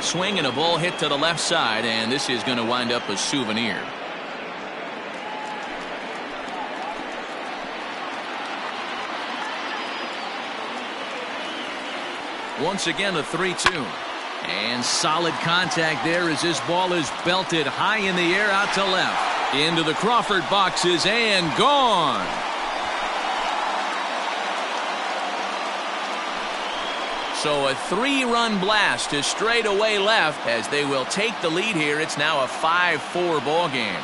Swing and a ball hit to the left side, and this is going to wind up a souvenir. Once again, a 3-2. And solid contact there as this ball is belted high in the air out to left. Into the Crawford boxes and gone. So a 3-run blast to straightaway left as they will take the lead here. It's now a 5-4 ball game.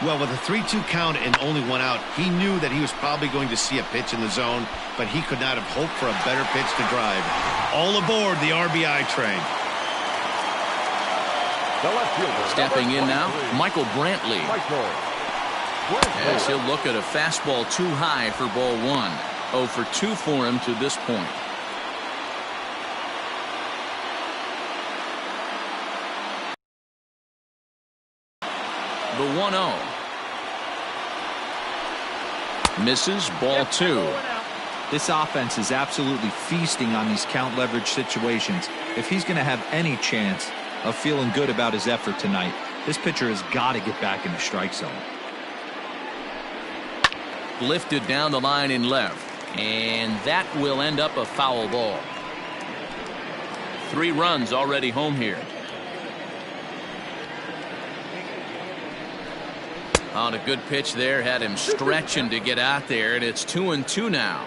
Well, with a 3-2 count and only one out, he knew that he was probably going to see a pitch in the zone, but he could not have hoped for a better pitch to drive. All aboard the RBI train. The left fielder. Stepping in now, Michael Brantley. As he'll Brantley. look at a fastball too high for ball 1. 0 for 2 for him to this point. The 1-0. Misses, ball 2. This offense is absolutely feasting on these count leverage situations. If he's going to have any chance of feeling good about his effort tonight, this pitcher has got to get back in the strike zone. Lifted down the line in left. And that will end up a foul ball. 3 runs already home here. On a good pitch there, had him stretching to get out there, and it's 2-2 now.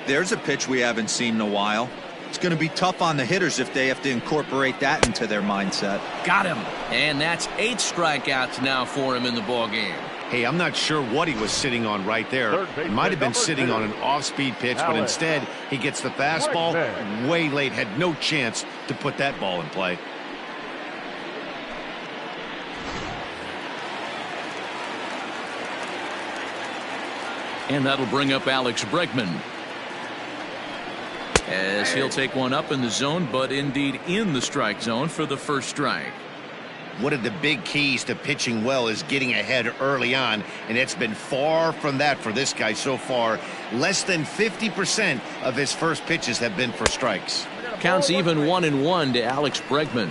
There's a pitch we haven't seen in a while. It's going to be tough on the hitters if they have to incorporate that into their mindset. Got him. And that's 8 strikeouts now for him in the ball game. Hey, I'm not sure what he was sitting on right there. He might have been sitting on an off-speed pitch, but instead he gets the fastball way late. Had no chance to put that ball in play. And that'll bring up Alex Bregman. As he'll take one up in the zone, but indeed in the strike zone for the first strike. One of the big keys to pitching well is getting ahead early on, and it's been far from that for this guy so far. Less than 50% of his first pitches have been for strikes. Counts even 1-1 to Alex Bregman.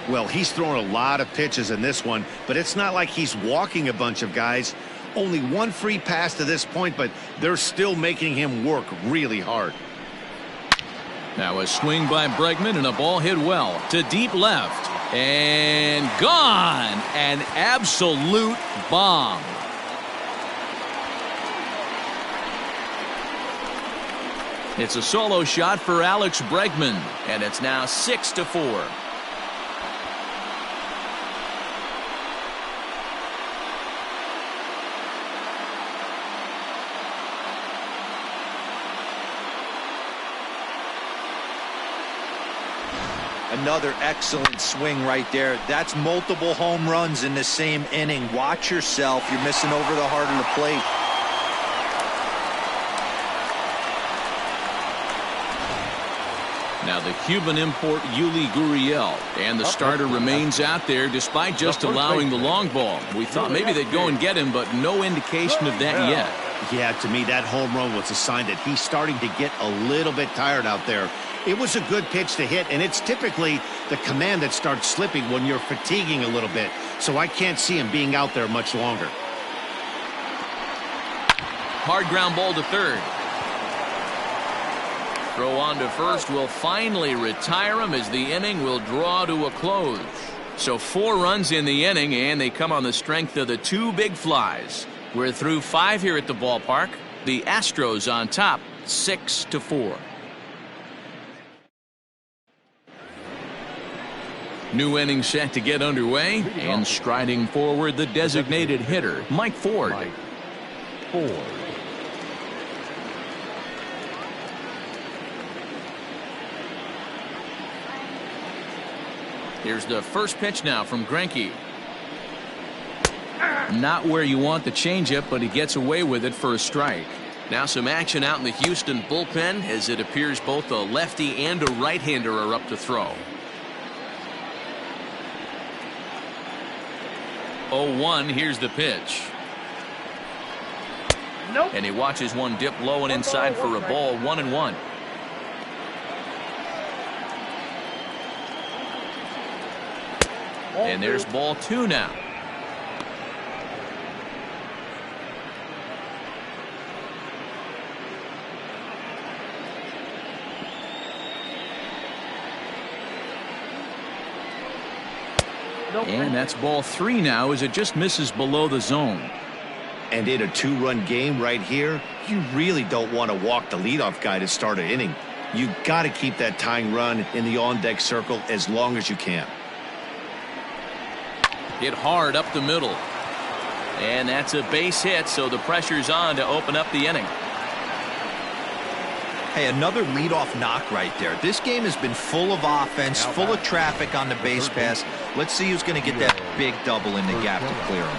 Well, he's thrown a lot of pitches in this one, but it's not like he's walking a bunch of guys. Only 1 free pass to this point, but they're still making him work really hard. Now a swing by Bregman and a ball hit well to deep left. And gone. An absolute bomb. It's a solo shot for Alex Bregman, and it's now 6-4. Another excellent swing right there. That's multiple home runs in the same inning. Watch yourself. You're missing over the heart of the plate. Now the Cuban import Yuli Gurriel, and the starter remains out there despite just allowing the long ball. We thought maybe they'd go and get him, but no indication of that yet. Yeah, to me that home run was a sign that he's starting to get a little bit tired out there. It was a good pitch to hit, and it's typically the command that starts slipping when you're fatiguing a little bit. So I can't see him being out there much longer. Hard ground ball to third. Throw on to first will finally retire him as the inning will draw to a close. So 4 runs in the inning, and they come on the strength of the 2 big flies. We're through 5 here at the ballpark. The Astros on top, 6-4. New inning set to get underway, and striding forward the designated hitter, Mike Ford. Here's the first pitch now from Greinke. Not where you want the changeup, but he gets away with it for a strike. Now some action out in the Houston bullpen, as it appears both a lefty and a right-hander are up to throw. 0-1, here's the pitch. Nope. And he watches one dip low and inside for a ball, 1-1. And there's ball 2 now. And that's ball 3 now, as it just misses below the zone. And in a 2-run game right here, you really don't want to walk the leadoff guy to start an inning. You got to keep that tying run in the on-deck circle as long as you can. Hit hard up the middle. And that's a base hit, so the pressure's on to open up the inning. Hey, another leadoff knock right there. This game has been full of offense, full of traffic on the base pass. Let's see who's going to get that big double in the gap to clear him.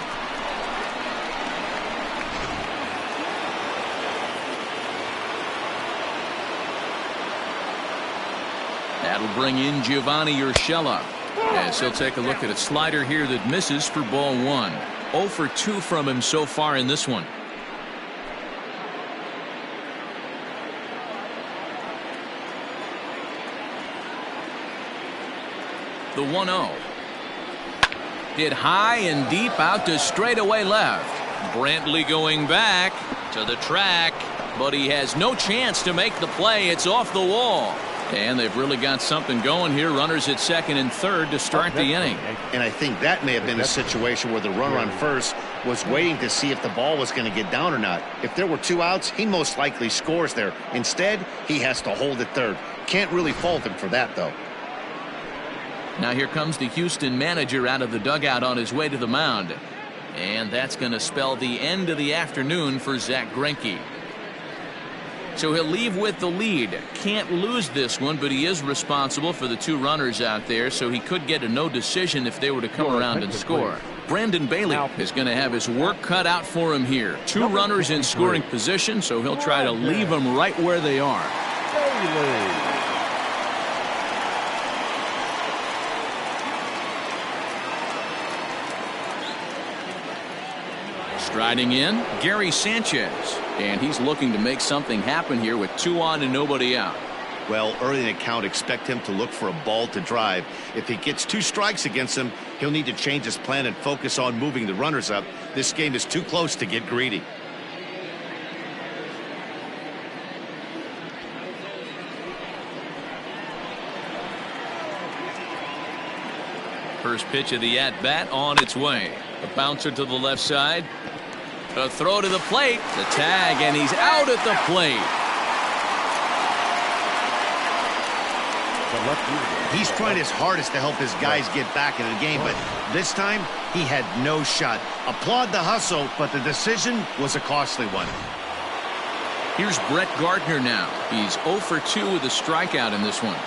That'll bring in Giovanni Urshela, as he'll take a look at a slider here that misses for ball one. 0 for 2 from him so far in this one. The 1-0. Hit high and deep out to straightaway left. Brantley going back to the track, but he has no chance to make the play. It's off the wall. And they've really got something going here. Runners at second and third to start the inning. And I think that may have been a situation where the runner on first was waiting to see if the ball was going to get down or not. If there were 2 outs, he most likely scores there. Instead, he has to hold at third. Can't really fault him for that, though. Now here comes the Houston manager out of the dugout on his way to the mound. And that's going to spell the end of the afternoon for Zach Greinke. So he'll leave with the lead. Can't lose this one, but he is responsible for the 2 runners out there, so he could get a no decision if they were to come around and score. Brandon Bailey is going to have his work cut out for him here. 2 runners in scoring position, so he'll try to leave them right where they are. Striding in, Gary Sanchez. And he's looking to make something happen here with 2 on and nobody out. Well, early in the count, expect him to look for a ball to drive. If he gets 2 strikes against him, he'll need to change his plan and focus on moving the runners up. This game is too close to get greedy. First pitch of the at-bat on its way. A bouncer to the left side. A throw to the plate. The tag, and he's out at the plate. He's trying his hardest to help his guys get back into the game, but this time he had no shot. Applaud the hustle, but the decision was a costly one. Here's Brett Gardner now. He's 0 for 2 with a strikeout in this one.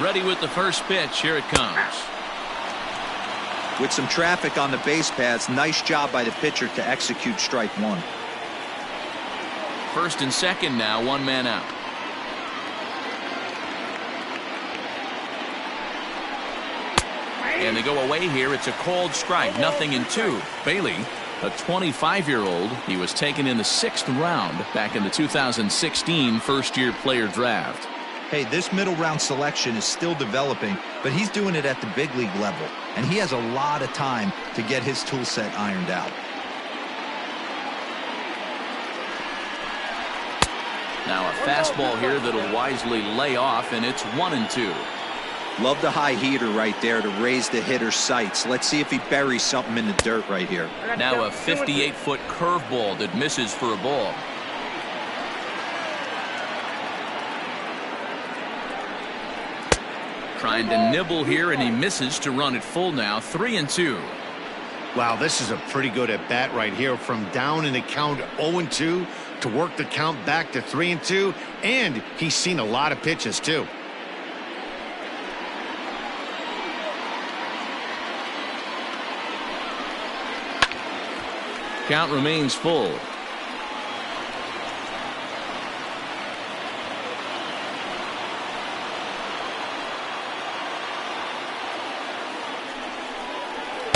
Ready with the first pitch. Here it comes. With some traffic on the base paths, nice job by the pitcher to execute strike 1. First and second now, 1 man out. And they go away here. It's a called strike, 0-2. Bailey, a 25-year-old. He was taken in the 6th round back in the 2016 first-year player draft. Hey, this middle round selection is still developing, but he's doing it at the big league level, and he has a lot of time to get his tool set ironed out. Now a fastball here that'll wisely lay off, and it's 1-2. Love the high heater right there to raise the hitter's sights. Let's see if he buries something in the dirt right here. Now a 58-foot curveball that misses for a ball. Trying to nibble here, and he misses to run it full now. 3-2. Wow, this is a pretty good at bat right here. From down in the count 0-2 to work the count back to 3-2, and he's seen a lot of pitches too. Count remains full.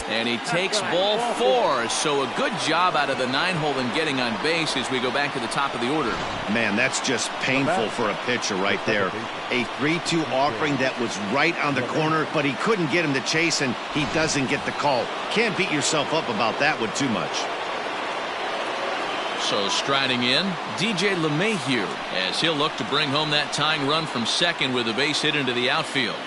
And he takes ball 4, so a good job out of the 9-hole in getting on base as we go back to the top of the order. Man, that's just painful for a pitcher right there. A 3-2 offering that was right on the corner, but he couldn't get him to chase, and he doesn't get the call. Can't beat yourself up about that one too much. So striding in, DJ LeMahieu, as he'll look to bring home that tying run from second with a base hit into the outfield.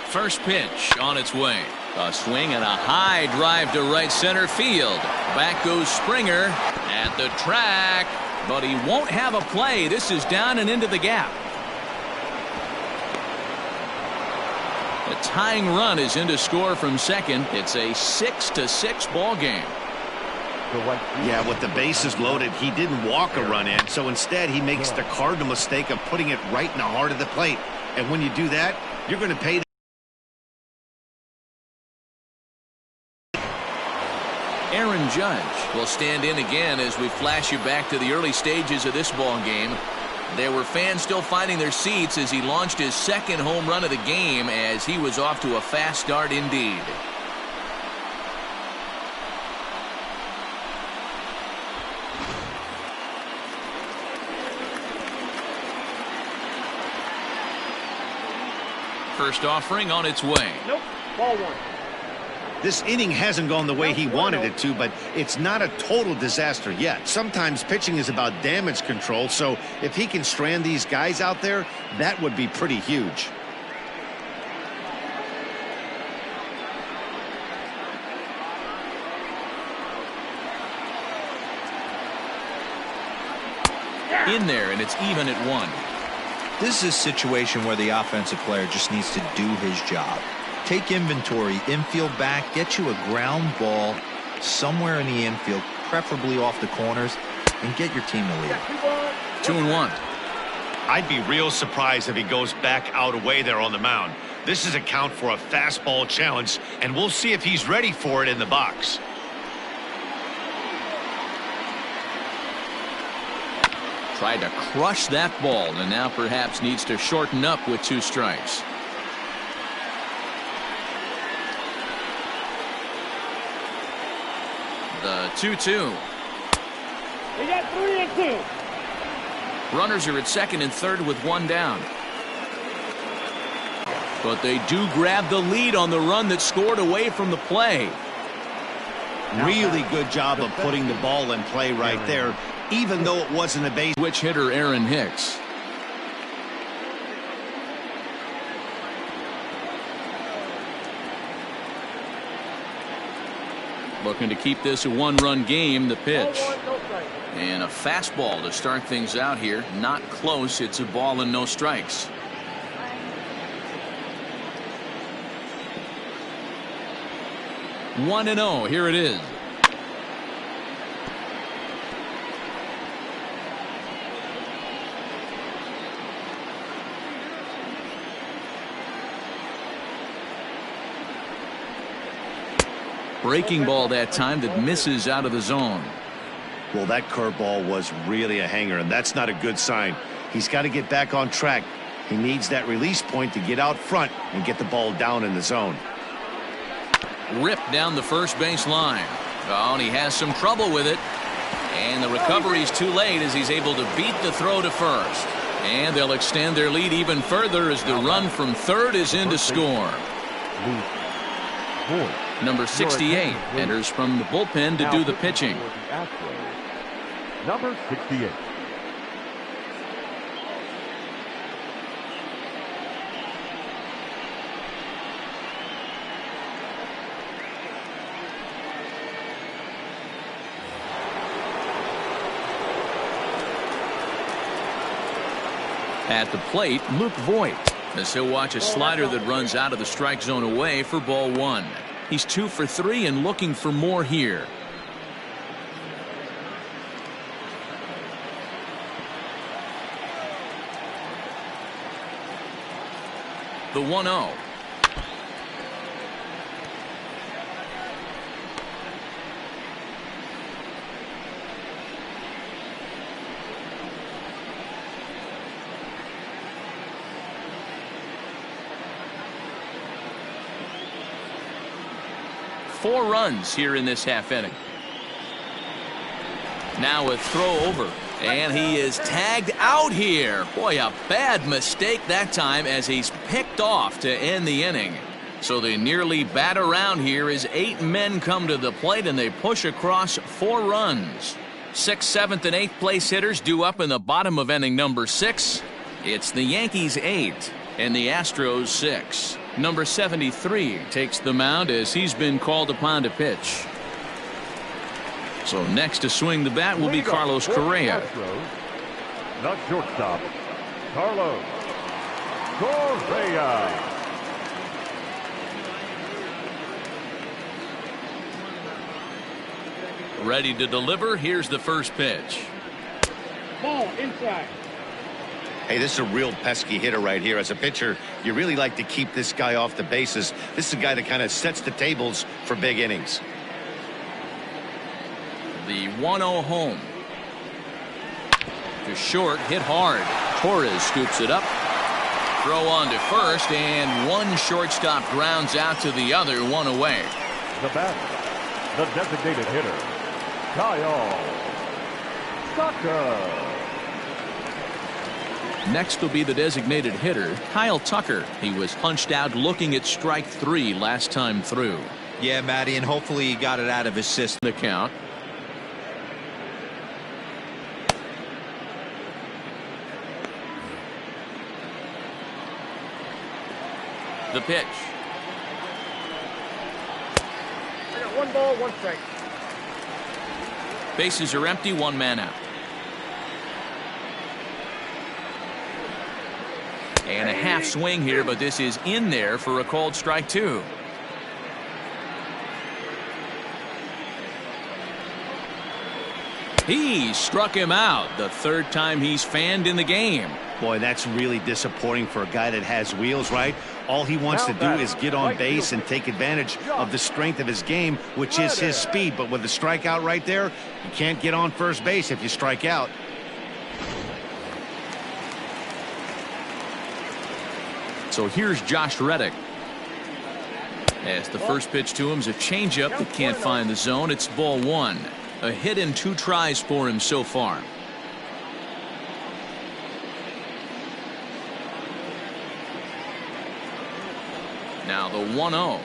First pitch on its way. A swing and a high drive to right center field. Back goes Springer at the track, but he won't have a play. This is down and into the gap. The tying run is in to score from second. It's a 6-6 ball game. Yeah, with the bases loaded, he didn't walk a run in, so instead he makes the cardinal mistake of putting it right in the heart of the plate. And when you do that, you're going to pay. Aaron Judge will stand in again as we flash you back to the early stages of this ball game. There were fans still finding their seats as he launched his second home run of the game, as he was off to a fast start indeed. First offering on its way. Nope. Ball one. This inning hasn't gone the way he wanted it to, but it's not a total disaster yet. Sometimes pitching is about damage control, so if he can strand these guys out there, that would be pretty huge. In there, and it's even at 1. This is a situation where the offensive player just needs to do his job. Take inventory, infield back, get you a ground ball somewhere in the infield, preferably off the corners, and get your team to lead. 2-1. I'd be real surprised if he goes back out away there on the mound. This is a count for a fastball challenge, and we'll see if he's ready for it in the box. Tried to crush that ball, and now perhaps needs to shorten up with 2 strikes. The 2-2. We got 3 and 2. Runners are at second and third with 1 down. But they do grab the lead on the run that scored away from the play. Really good job of putting the ball in play right there, even though it wasn't a base. Switch hitter Aaron Hicks. Looking to keep this a 1-run game. The pitch. And a fastball to start things out here. Not close. It's a ball and no strikes. One and 0. Here it is. Breaking ball that time that misses out of the zone. Well, that curveball was really a hanger, and that's not a good sign. He's got to get back on track. He needs that release point to get out front and get the ball down in the zone. Ripped down the first base line. Oh, and he has some trouble with it. And the recovery's too late as he's able to beat the throw to first. And they'll extend their lead even further as the run from third is in to score. Number 68 enters from the bullpen to do the pitching. Number 68. At the plate, Luke Voigt, as he'll watch a slider that runs out of the strike zone away for ball 1. He's 2 for 3 and looking for more here. The 1-0. Four runs here in this half inning. Now a throw over, and he is tagged out here. Boy, a bad mistake that time as he's picked off to end the inning. So they nearly bat around here as 8 men come to the plate and they push across 4 runs. 6th, 7th, and 8th place hitters due up in the bottom of inning number 6. It's the Yankees 8 and the Astros 6. Number 73 takes the mound as he's been called upon to pitch. So next to swing the bat will be Carlos Correa. Not shortstop, Carlos Correa. Ready to deliver. Here's the first pitch. Ball inside. Hey, this is a real pesky hitter right here. As a pitcher, you really like to keep this guy off the bases. This is a guy that kind of sets the tables for big innings. The 1-0 home. To short, hit hard. Torres scoops it up. Throw on to first, and one shortstop grounds out to the other, one away. The batter, the designated hitter, Kyle Tucker. Next will be the designated hitter, Kyle Tucker. He was punched out looking at strike 3 last time through. Yeah, Matty, and hopefully he got it out of his system. The count. The pitch. I got 1 ball, 1 strike. Bases are empty, 1 man out. And a half swing here, but this is in there for a called strike 2. He struck him out, the 3rd time he's fanned in the game. Boy, that's really disappointing for a guy that has wheels, right? All he wants to do is get on base and take advantage of the strength of his game, which is his speed. But with the strikeout right there, you can't get on first base if you strike out. So here's Josh Reddick. As the first pitch to him is a changeup that can't find the zone. It's ball 1. A hit in 2 tries for him so far. Now the 1-0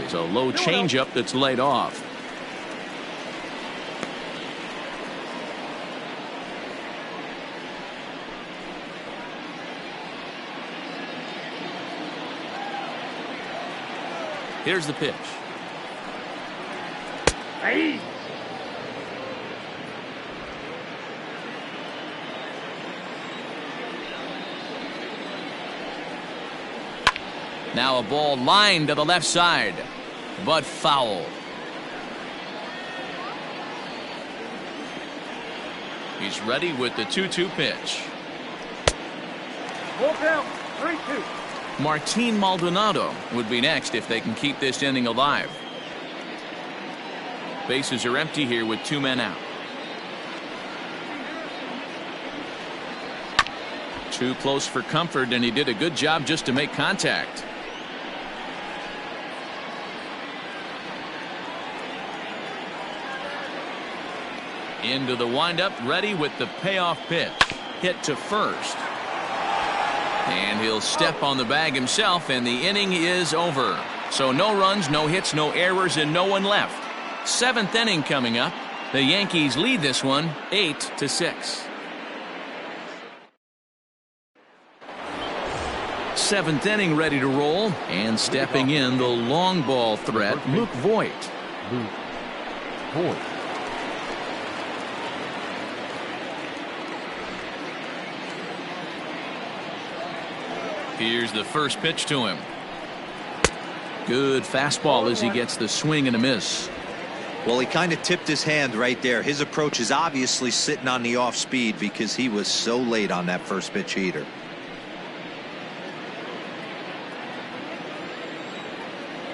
is a low changeup that's laid off. Here's the pitch. Hey. Now a ball lined to the left side, but foul. He's ready with the 2-2 pitch. Ball count, 3-2. Martin Maldonado would be next if they can keep this inning alive. Bases are empty here with 2 men out. Too close for comfort, and he did a good job just to make contact. Into the windup, ready with the payoff pitch. Hit to first. And he'll step on the bag himself, and the inning is over. So no runs, no hits, no errors, and no one left. 7th inning coming up. The Yankees lead this one 8-6. 7th inning ready to roll, and stepping in the long ball threat, Luke Voit. Luke Voit. Here's the first pitch to him. Good fastball as he gets the swing and a miss. Well, he kind of tipped his hand right there. His approach is obviously sitting on the off speed because he was so late on that first pitch heater.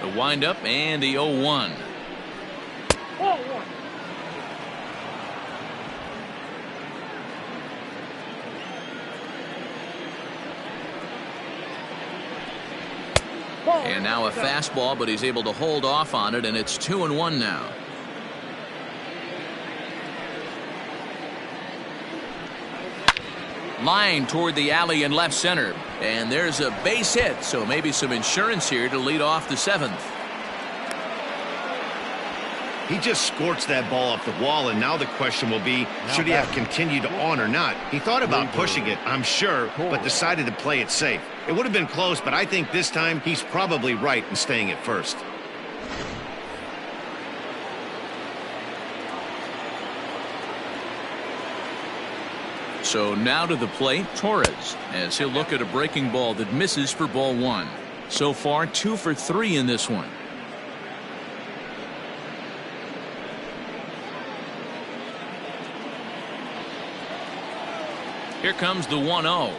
The windup and the 0-1. Ball 1. And now a fastball, but he's able to hold off on it, and it's 2-1 now. Line toward the alley in left center, and there's a base hit, so maybe some insurance here to lead off the 7th. He just scorched that ball off the wall, and now the question will be, should he have continued on or not? He thought about pushing it, I'm sure, but decided to play it safe. It would have been close, but I think this time he's probably right in staying at first. So now to the plate, Torres, as he'll look at a breaking ball that misses for ball 1. So far, 2 for 3 in this one. Here comes the 1-0.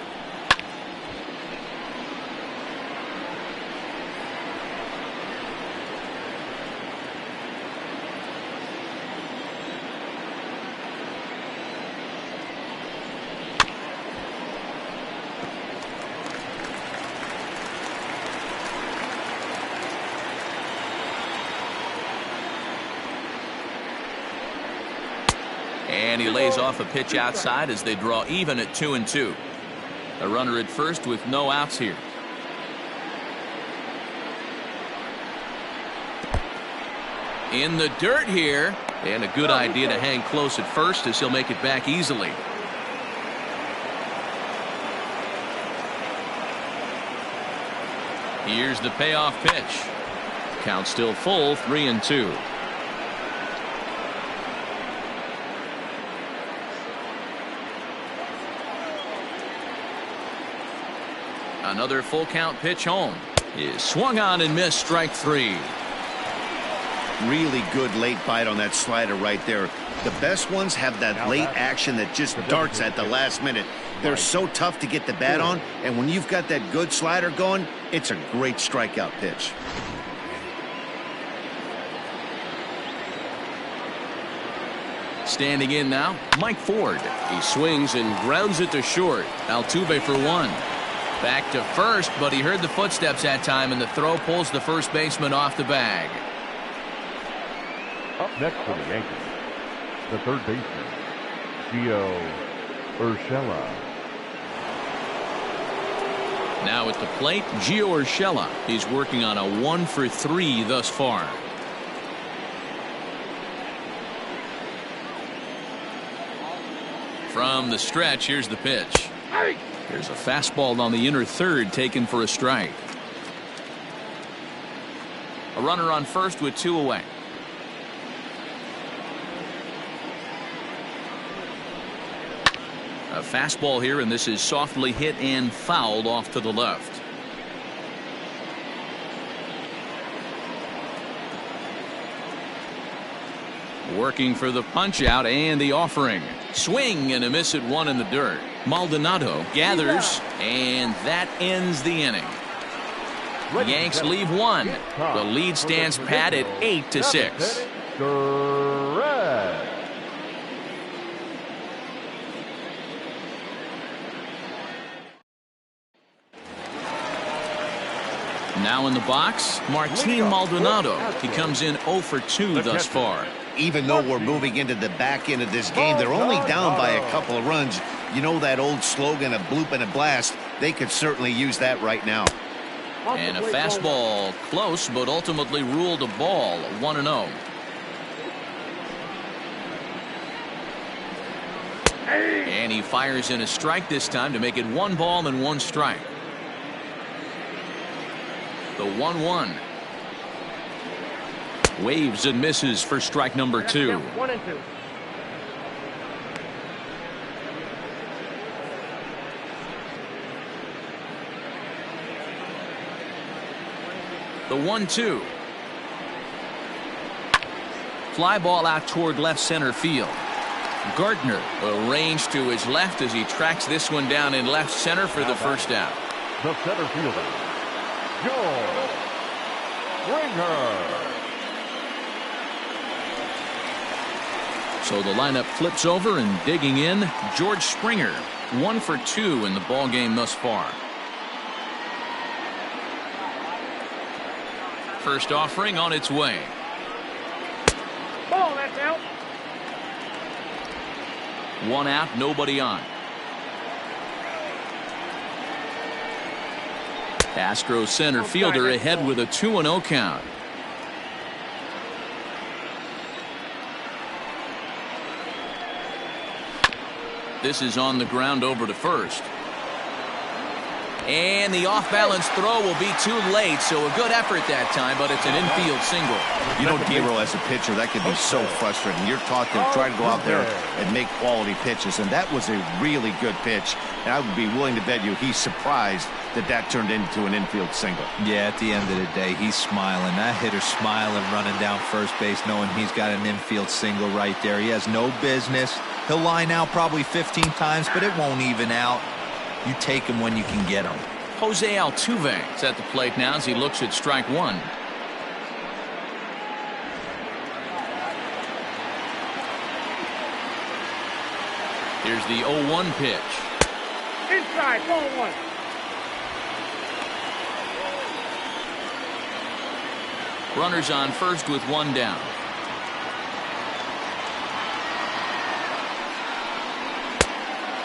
And he lays off a pitch outside as they draw even at 2-2. A runner at first with no outs here. In the dirt here, and a good idea to hang close at first as he'll make it back easily. Here's the payoff pitch. Count still full, 3-2. Another full count pitch home is swung on and missed, strike 3. Really good late bite on that slider right there. The best ones have that late action that just darts at the last minute. They're so tough to get the bat on, and when you've got that good slider going, it's a great strikeout pitch. Standing in now, Mike Ford. He swings and grounds it to short. Altuve for 1. Back to first, but he heard the footsteps that time, and the throw pulls the first baseman off the bag. Up next for the Yankees, the third baseman, Gio Urshela. Now at the plate, Gio Urshela. He's working on a 1-for-3 thus far. From the stretch, here's the pitch. There's a fastball on the inner third taken for a strike. A runner on first with 2 away. A fastball here, and this is softly hit and fouled off to the left. Working for the punch out and the offering. Swing and a miss at 1 in the dirt. Maldonado gathers, and that ends the inning. The Yanks leave 1. The lead stands pat at 8-6. Now in the box, Martin Maldonado. He comes in 0-for-2 thus far. Even though we're moving into the back end of this game, they're only down by a couple of runs. You know that old slogan, a bloop and a blast. They could certainly use that right now. And a fastball close, but ultimately ruled a ball. 1-0. And he fires in a strike this time to make it 1 ball and 1 strike. The 1-1. Waves and misses for strike number 2. 1 and 2. The 1-2. Fly ball out toward left center field. Gardner arranged to his left as he tracks this one down in left center for the first out. The center fielder, George Springer. So the lineup flips over, and digging in, George Springer. 1-for-2 in the ball game thus far. First offering on its way. Ball, that's out. 1 out, nobody on. Astros center fielder ahead with a 2-0 count. This is on the ground over to first. And the off-balance throw will be too late, so a good effort that time, but it's an infield single. You know, Dero, as a pitcher, that could be so frustrating. You're taught to try to go out there and make quality pitches, and that was a really good pitch. And I would be willing to bet you he's surprised that that turned into an infield single. Yeah, at the end of the day, he's smiling. That hitter's smiling, running down first base, knowing he's got an infield single right there. He has no business He'll line out probably 15 times, but it won't even out. You take him when you can get him. Jose Altuve is at the plate now as he looks at strike one. Here's the 0-1 pitch. Inside, ball one. Runners on first with one down.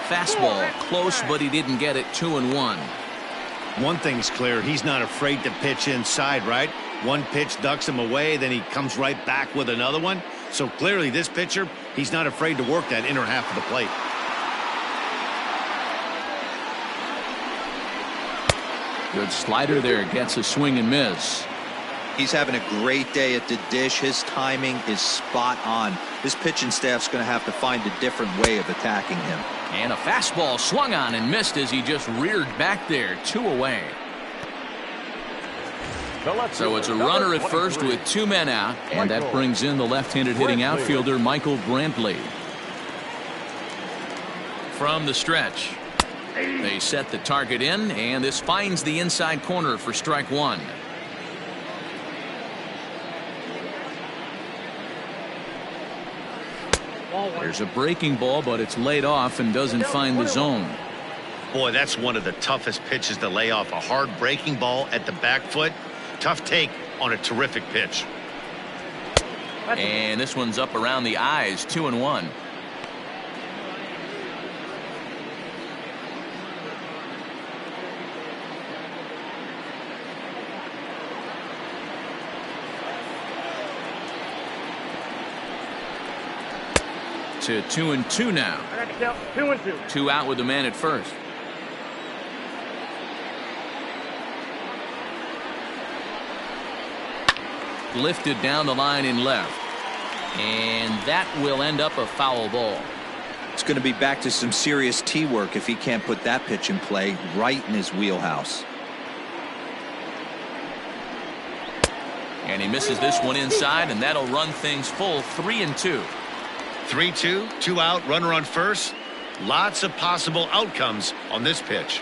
Fastball close, but he didn't get it. 2-1. One thing's clear, he's not afraid to pitch inside, right? One pitch ducks him away, then he comes right back with another one. So clearly this pitcher, he's not afraid to work that inner half of the plate. Good slider there, gets a swing and miss. He's having a great day at the dish. His timing is spot on. His pitching staff's going to have to find a different way of attacking him. And a fastball swung on and missed as he just reared back there. 2 away. So it's a runner at first with 2 men out, and that brings in the left-handed hitting outfielder Michael Brantley. From the stretch, they set the target in, and this finds the inside corner for strike one. There's a breaking ball, but it's laid off and doesn't find the zone. Boy, that's one of the toughest pitches to lay off. A hard breaking ball at the back foot. Tough take on a terrific pitch. And this one's up around the eyes. 2-1. To 2-2 now. 2-2. 2 out with the man at first. Lifted down the line in left. And that will end up a foul ball. It's going to be back to some serious tee work if he can't put that pitch in play right in his wheelhouse. And he misses this one inside, and that'll run things full. 3-2. 3-2, 2 out, runner on first. Lots of possible outcomes on this pitch.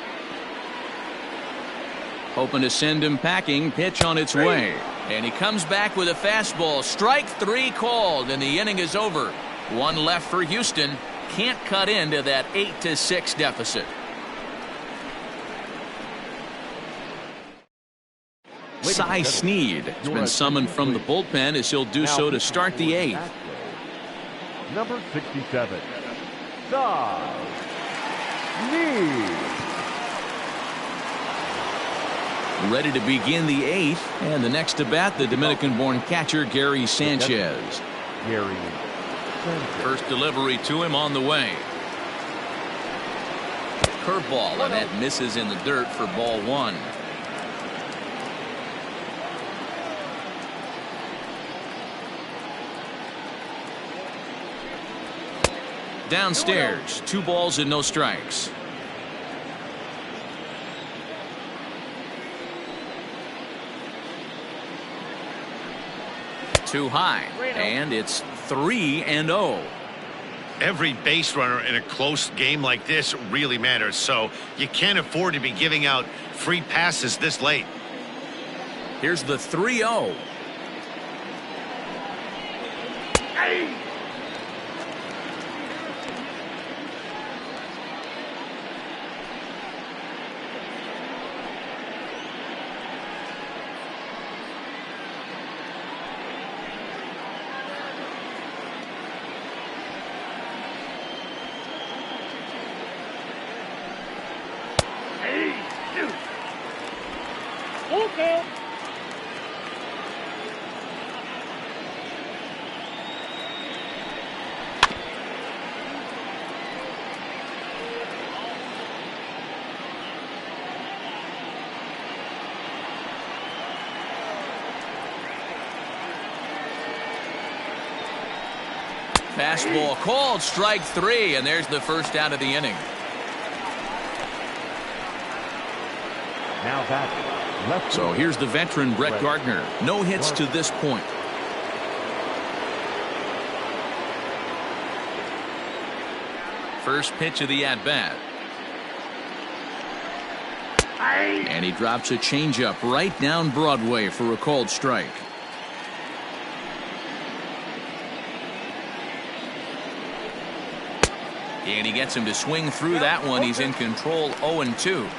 Hoping to send him packing. Pitch on its way. And he comes back with a fastball. Strike 3 called, and the inning is over. 1 left for Houston. Can't cut into that 8-6 deficit. Cy Snead has been summoned from the bullpen as he'll do so to start the 8th. Number 67, Cy Snead. Ready to begin the 8th, and the next to bat, the Dominican-born catcher Gary Sanchez. Gary Sanchez. First delivery to him on the way. Curveball, and that misses in the dirt for ball 1. Downstairs, 2 balls and no strikes. Too high, and it's 3-0. Every base runner in a close game like this really matters, so you can't afford to be giving out free passes this late. Here's the 3-0. Okay. Fastball called, strike 3, and there's the first out of the inning. Now back. Left. So here's the veteran Brett Gardner. No hits to this point. First pitch of the at-bat. And he drops a changeup right down Broadway for a called strike. And he gets him to swing through that one. He's in control, 0-2.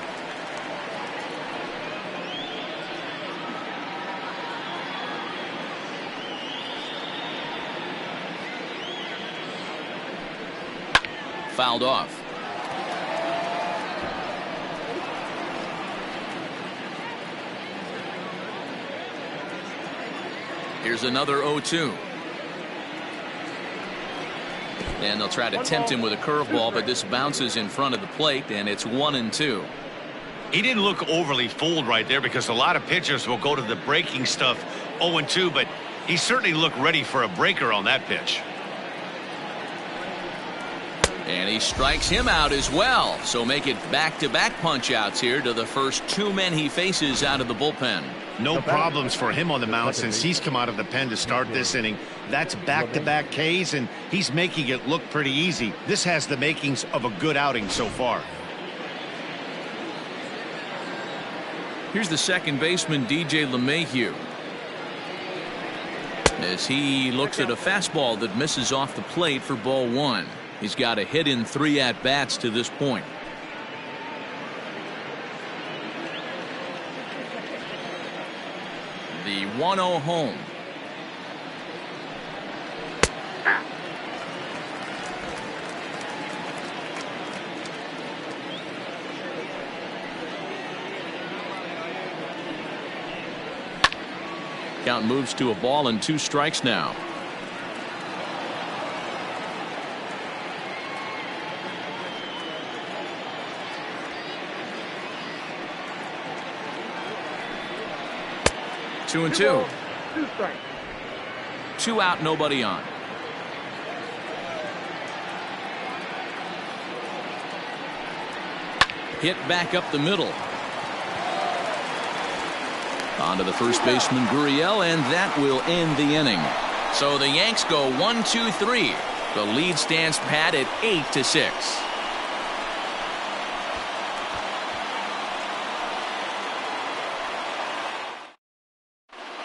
Fouled off. Here's another 0-2. And they'll try to tempt him with a curveball, but this bounces in front of the plate, and it's 1-2. He didn't look overly fooled right there, because a lot of pitchers will go to the breaking stuff 0-2, but he certainly looked ready for a breaker on that pitch. And he strikes him out as well. So make it back-to-back punch-outs here to the first two men he faces out of the bullpen. No problems for him on the mound since he's come out of the pen to start this inning. That's back-to-back Ks, and he's making it look pretty easy. This has the makings of a good outing so far. Here's the second baseman, DJ LeMahieu, as he looks at a fastball that misses off the plate for ball one. He's got a hit in 3 at-bats to this point. The 1-0 home. Count moves to a ball and 2 strikes now. Two and 2. 2 strikes. 2 out, nobody on. Hit back up the middle. On to the first baseman, Gurriel, and that will end the inning. So the Yanks go 1-2-3. The lead stands pat at 8-6.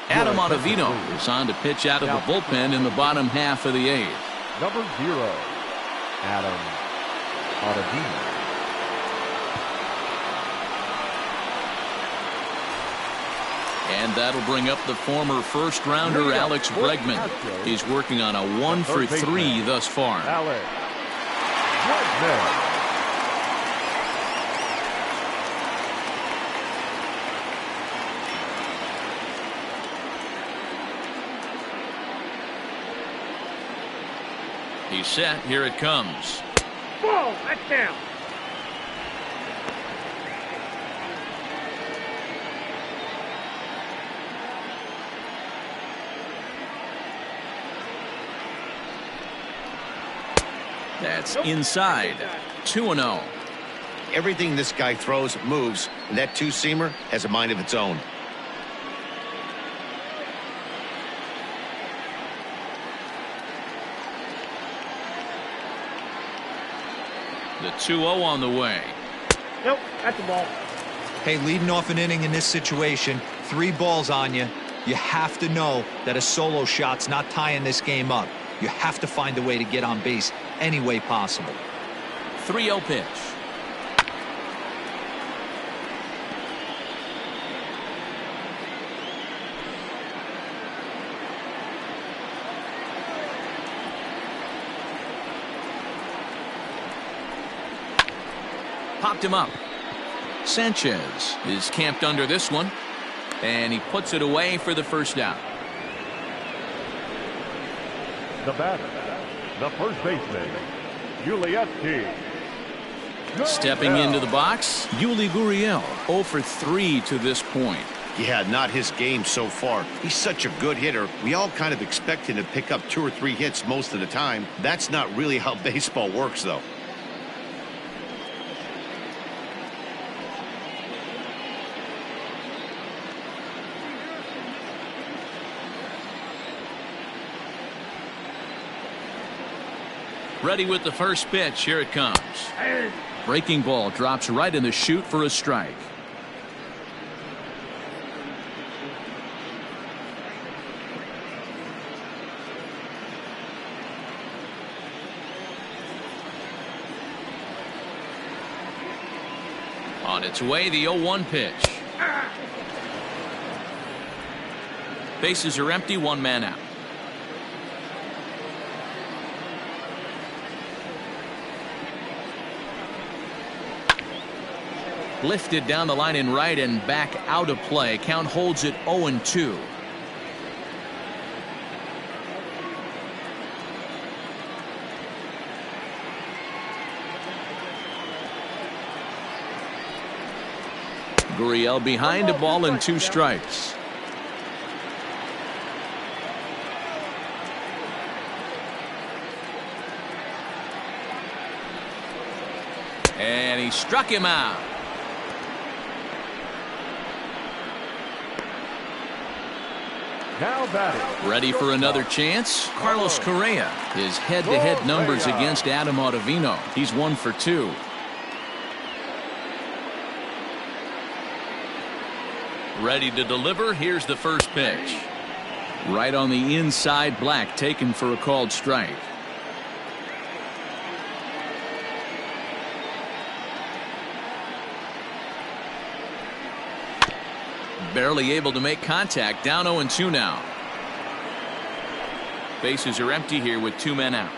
Adam Ottavino is on to pitch out of the bullpen in the bottom half of the 8th. Number 0, Adam Ottavino. And that'll bring up the former first-rounder Alex Bregman. He's working on a 1-for-3 thus far. Alex Bregman. He's set. Here it comes. Ball, that's down. That's inside. 2-0. Everything this guy throws moves, and that two-seamer has a mind of its own. The 2-0 on the way. Nope, that's a ball. Hey, leading off an inning in this situation, 3 balls on you. You have to know that a solo shot's not tying this game up. You have to find a way to get on base any way possible. 3-0 pitch. Popped him up. Sanchez is camped under this one, and he puts it away for the first out. The batter, the first baseman, Yuli. Stepping into the box, Yuli Gurriel, 0 for 3 to this point. Yeah, not his game so far. He's such a good hitter. We all kind of expect him to pick up 2 or 3 hits most of the time. That's not really how baseball works, though. Ready with the first pitch. Here it comes. Breaking ball drops right in the chute for a strike. On its way, the 0-1 pitch. Bases are empty, one man out. Lifted down the line in right and back out of play. Count holds it 0-2. Gurriel behind a ball and 2 strikes. And he struck him out. Now batting. Ready for another chance? Carlos Correa. His head-to-head numbers against Adam Ottavino. He's 1 for 2. Ready to deliver. Here's the first pitch. Right on the inside, Black taken for a called strike. Barely able to make contact. Down 0-2 now. Bases are empty here with 2 men out.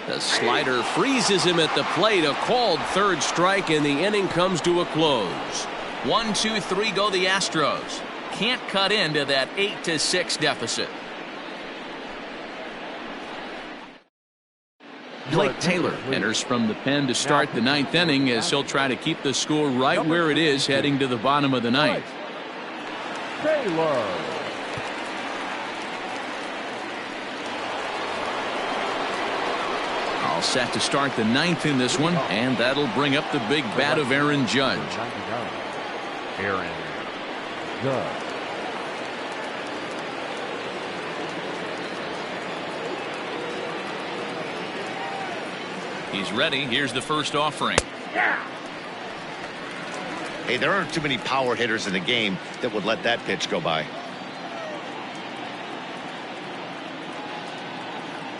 The slider freezes him at the plate. A called third strike, and the inning comes to a close. 1, 2, 3 go the Astros. Can't cut into that 8-6 deficit. Blake Taylor enters from the pen to start the 9th inning as he'll try to keep the score right where it is heading to the bottom of the 9th. Taylor. All set to start the 9th in this one, and that'll bring up the big bat of Aaron Judge. Aaron Judge. He's ready. Here's the first offering. Hey, there aren't too many power hitters in the game that would let that pitch go by.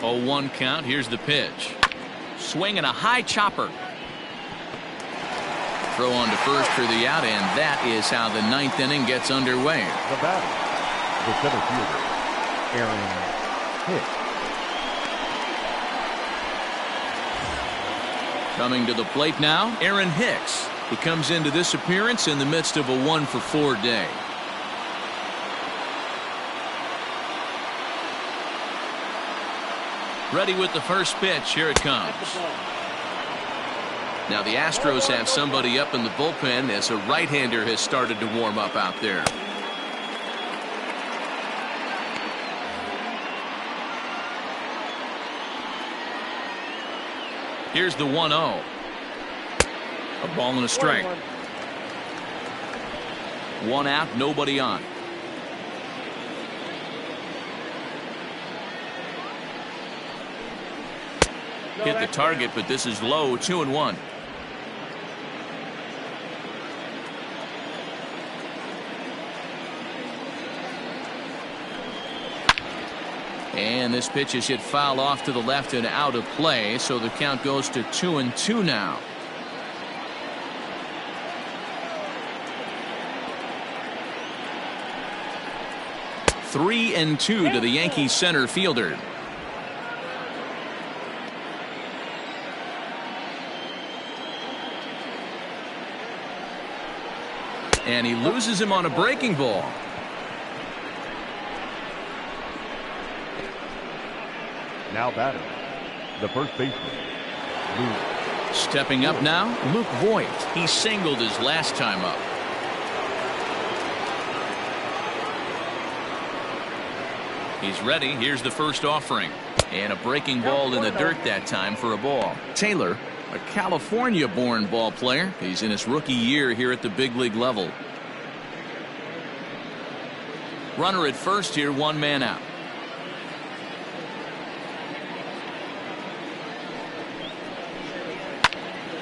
0-1 count. Here's the pitch. Swing and a high chopper. Throw on to first for the out, and that is how the 9th inning gets underway. The batter, the center fielder, Aaron Hicks. Coming to the plate now, Aaron Hicks. He comes into this appearance in the midst of a 1-for-4 day. Ready with the first pitch. Here it comes. Now the Astros have somebody up in the bullpen as a right-hander has started to warm up out there. Here's the 1-0. A ball and a strike. 1 out, nobody on. Hit the target, but this is low. 2-1. And this pitch is hit foul off to the left and out of play, so the count goes to 2-2 now. Three and 2 to the Yankees center fielder. And he loses him on a breaking ball. Now batting, the first baseman, Luke. Stepping up now, Luke Voigt. He singled his last time up. He's ready. Here's the first offering. And a breaking ball in the dirt that time for a ball. Taylor, a California-born ball player. He's in his rookie year here at the big league level. Runner at first here, 1 man out.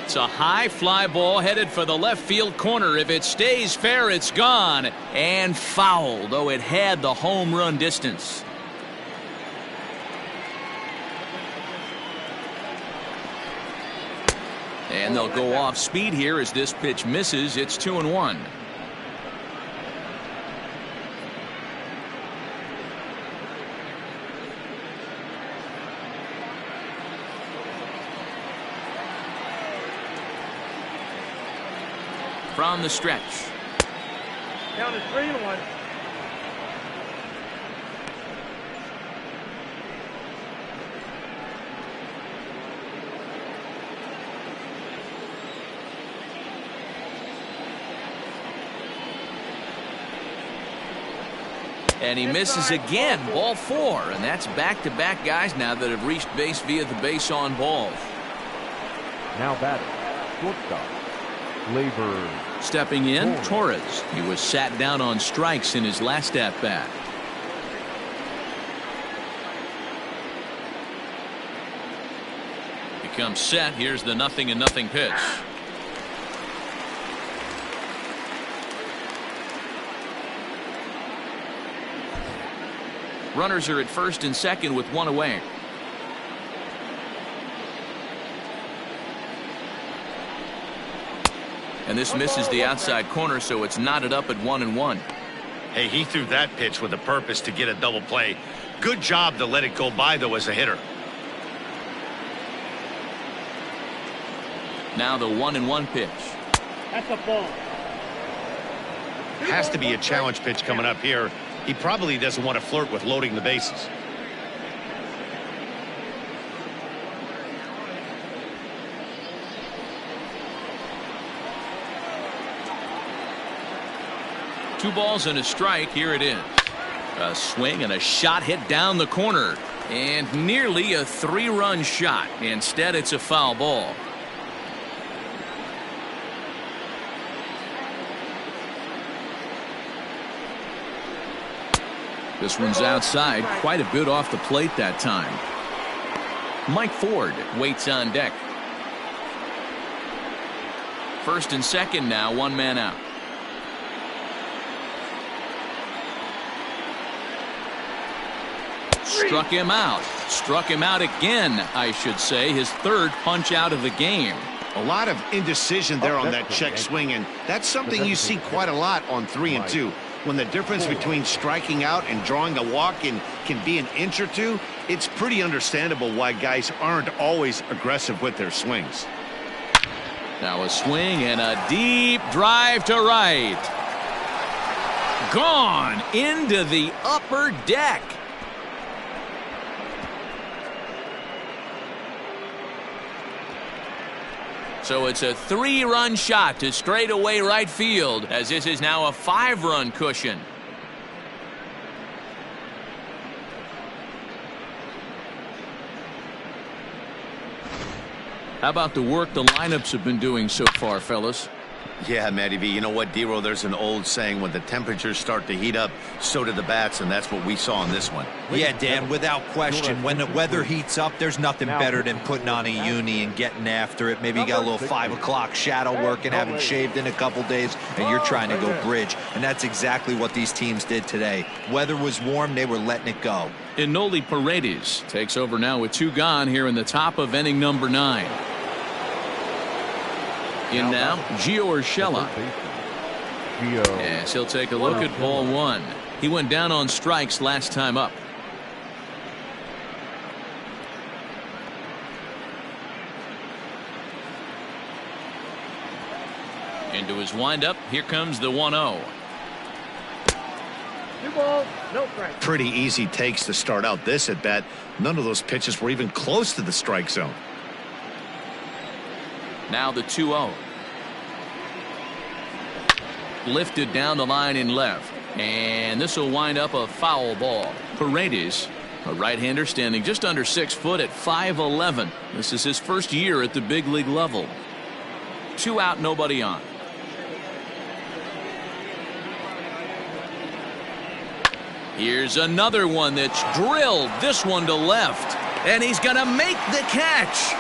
It's a high fly ball headed for the left field corner. If it stays fair, it's gone and foul, though it had the home run distance. And they'll go off speed here as this pitch misses. It's 2-1. From the stretch. Down to 3-1. And he misses again. Ball 4. And that's back-to-back guys now that have reached base via the base on balls. Now batting, shortstop, Labor. Stepping in, Torres. He was sat down on strikes in his last at-bat. Becomes set. Here's the 0-0 pitch. Runners are at first and second with 1 away. And this misses the outside corner, so it's knotted up at 1-1. Hey, he threw that pitch with a purpose to get a double play. Good job to let it go by, though, as a hitter. Now the 1-1 pitch. That's a ball. Has to be a challenge pitch coming up here. He probably doesn't want to flirt with loading the bases. Two balls and a strike. Here it is. A swing and a shot hit down the corner. And nearly a 3-run shot. Instead, it's a foul ball. This one's outside, quite a bit off the plate that time. Mike Ford waits on deck. First and second now, 1 man out. Struck him out. Struck him out again, I should say. His 3rd punch out of the game. A lot of indecision there on that check swing, and that's something you see quite a lot on 3 and 2. When the difference between striking out and drawing a walk can be an inch or two, it's pretty understandable why guys aren't always aggressive with their swings. Now a swing and a deep drive to right. Gone into the upper deck. So it's a 3-run shot to straightaway right field, as this is now a 5-run cushion. How about the work the lineups have been doing so far, fellas? Yeah, Matty V. You know what, D-Roll, there's an old saying, when the temperatures start to heat up, so do the bats, and that's what we saw in this one. Yeah, Dan, without question. When the weather heats up, there's nothing better than putting on a uni and getting after it. Maybe you got a little 5 o'clock shadow work and haven't shaved in a couple days, and you're trying to go bridge. And that's exactly what these teams did today. Weather was warm, they were letting it go. Mlb Paredes takes over now with 2 gone here in the top of inning number 9. In now, Gio Urshela. Yes, he'll take a look at ball 1. He went down on strikes last time up. Into his windup, here comes the 1-0. 2 balls, no strike. Pretty easy takes to start out this at bat. None of those pitches were even close to the strike zone. Now the 2-0. Lifted down the line in left. And this will wind up a foul ball. Paredes, a right-hander standing just under 6 foot at 5'11". This is his first year at the big league level. 2 out, nobody on. Here's another one that's drilled, this one to left. And he's going to make the catch.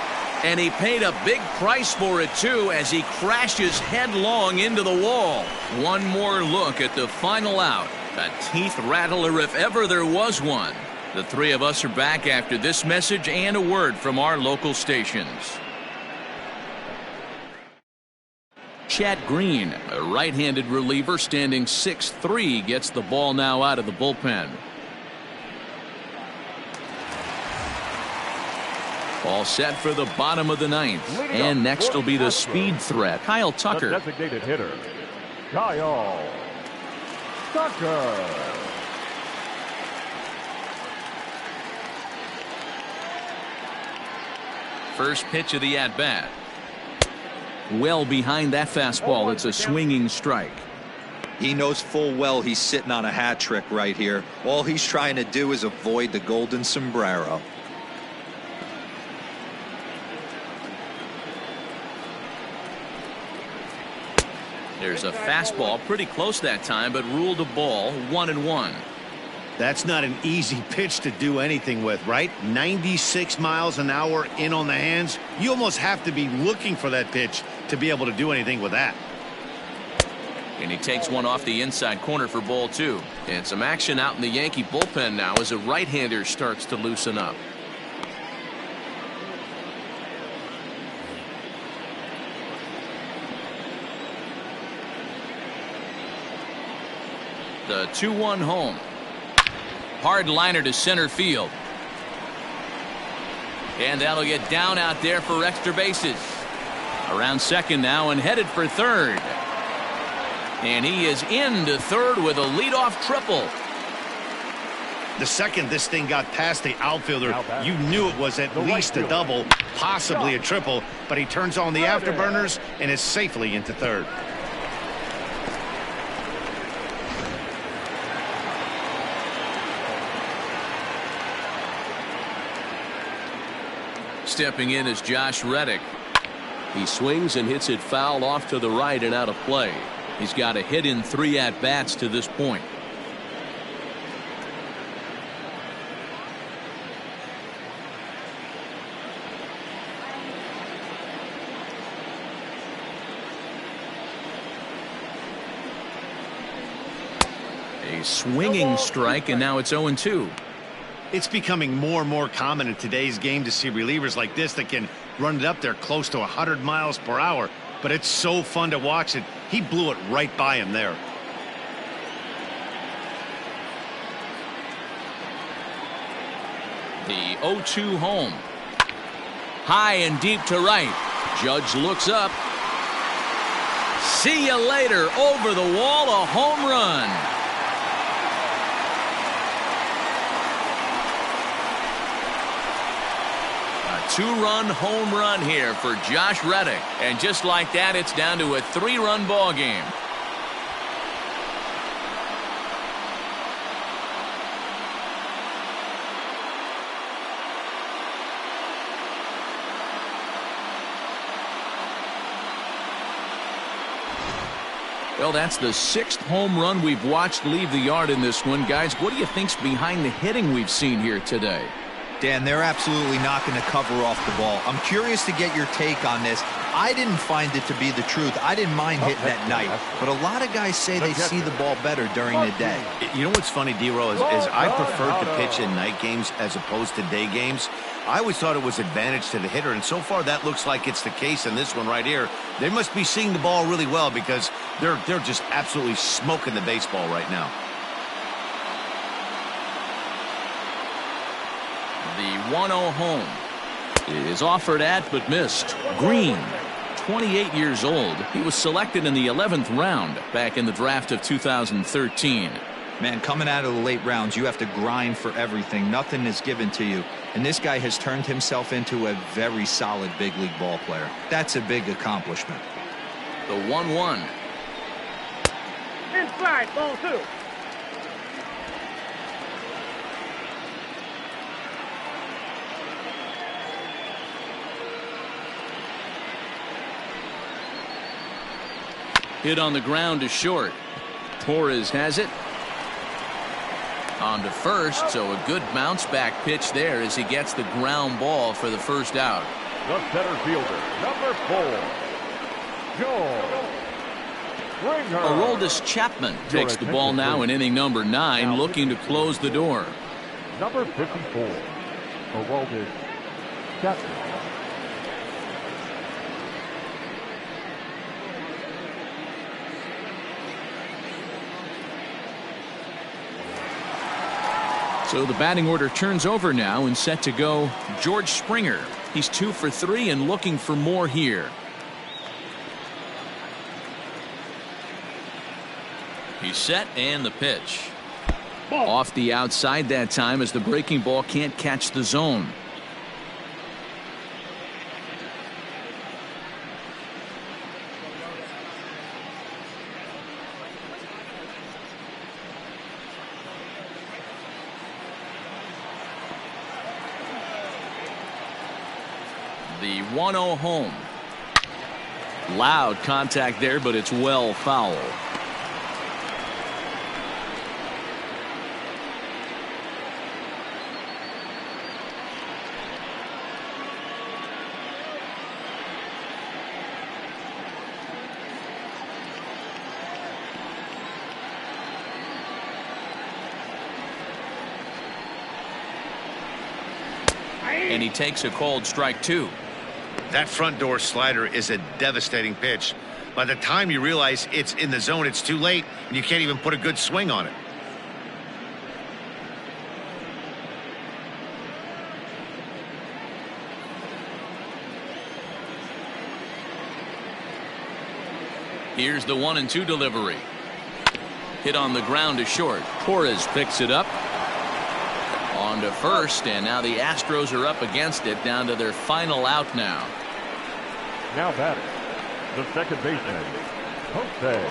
And he paid a big price for it, too, as he crashes headlong into the wall. One more look at the final out. A teeth rattler if ever there was one. The three of us are back after this message and a word from our local stations. Chad Green, a right-handed reliever standing 6'3", gets the ball now out of the bullpen. All set for the bottom of the ninth. And next will be the speed threat, Kyle Tucker. The designated hitter, Kyle Tucker. First pitch of the at-bat. Well behind that fastball. It's a swinging strike. He knows full well he's sitting on a hat trick right here. All he's trying to do is avoid the golden sombrero. There's a fastball pretty close that time, but ruled a ball, 1-1. That's not an easy pitch to do anything with, right? 96 miles an hour in on the hands. You almost have to be looking for that pitch to be able to do anything with that. And he takes one off the inside corner for ball 2. And some action out in the Yankee bullpen now as a right-hander starts to loosen up. The 2-1 home. Hard liner to center field. And that'll get down out there for extra bases. Around second now and headed for third. And he is into third with a leadoff triple. The second this thing got past the outfielder, you knew it was at least a double, possibly a triple, but he turns on the afterburners and is safely into third. Stepping in is Josh Reddick. He swings and hits it foul off to the right and out of play. He's got a hit in 3 at-bats to this point. A swinging strike, and now it's 0-2. It's becoming more and more common in today's game to see relievers like this that can run it up there close to 100 miles per hour. But it's so fun to watch it. He blew it right by him there. The 0-2 home. High and deep to right. Judge looks up. See you later. Over the wall, a home run. Two-run home run here for Josh Reddick. And just like that, it's down to a 3-run ball game. Well, that's the 6th home run we've watched leave the yard in this one. Guys, what do you think's behind the hitting we've seen here today? Dan, they're absolutely not going to cover off the ball. I'm curious to get your take on this. I didn't find it to be the truth. I didn't mind hitting at night, but a lot of guys say they see the ball better during the day. You know what's funny, D-Row, is I preferred to pitch in night games as opposed to day games. I always thought it was advantage to the hitter, and so far that looks like it's the case in this one right here. They must be seeing the ball really well because they're just absolutely smoking the baseball right now. The 1-0 home is offered at but missed. Green, 28 years old. He was selected in the 11th round back in the draft of 2013. Man, coming out of the late rounds, you have to grind for everything. Nothing is given to you. And this guy has turned himself into a very solid big league ball player. That's a big accomplishment. The 1-1. Inside, ball 2. Hit on the ground to short. Torres has it. On to first, so a good bounce back pitch there as he gets the ground ball for the first out. The center fielder, number 4, Joe Springer. Aroldis Chapman takes the ball now in inning number 9, looking to close the door. Number 54, Aroldis Chapman. So the batting order turns over now and set to go George Springer. He's 2 for 3 and looking for more here. He's set and the pitch. Off the outside that time as the breaking ball can't catch the zone. The 1-0 home. Loud contact there, but it's well foul. And he takes a called strike 2. That front door slider is a devastating pitch. By the time you realize it's in the zone, it's too late, and you can't even put a good swing on it. Here's the 1-2 delivery. Hit on the ground to short. Torres picks it up. On to first, and now the Astros are up against it, down to their final out now. Now batting, the second baseman, Jose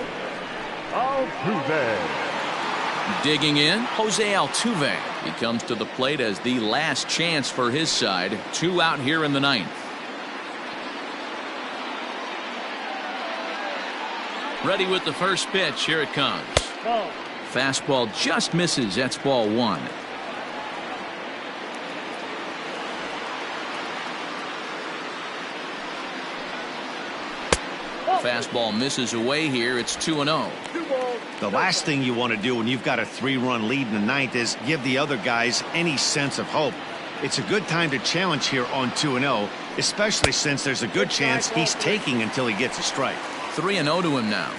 Altuve. Digging in, Jose Altuve. He comes to the plate as the last chance for his side. 2 out here in the 9th. Ready with the first pitch. Here it comes. Fastball just misses. That's ball 1. Fastball misses away here. It's 2-0. The last thing you want to do when you've got a 3-run lead in the 9th is give the other guys any sense of hope. It's a good time to challenge here on 2-0, especially since there's a good chance he's taking until he gets a strike. 3-0 to him now.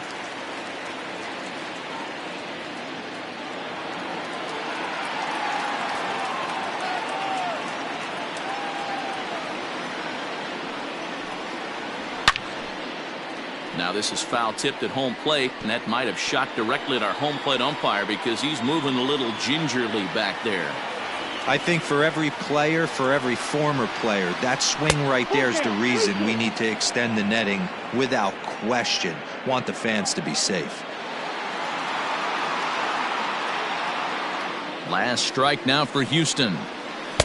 Now this is foul tipped at home plate, and that might have shot directly at our home plate umpire because he's moving a little gingerly back there. I think for every player, for every former player, that swing right there is the reason we need to extend the netting without question. Want the fans to be safe. Last strike now for Houston.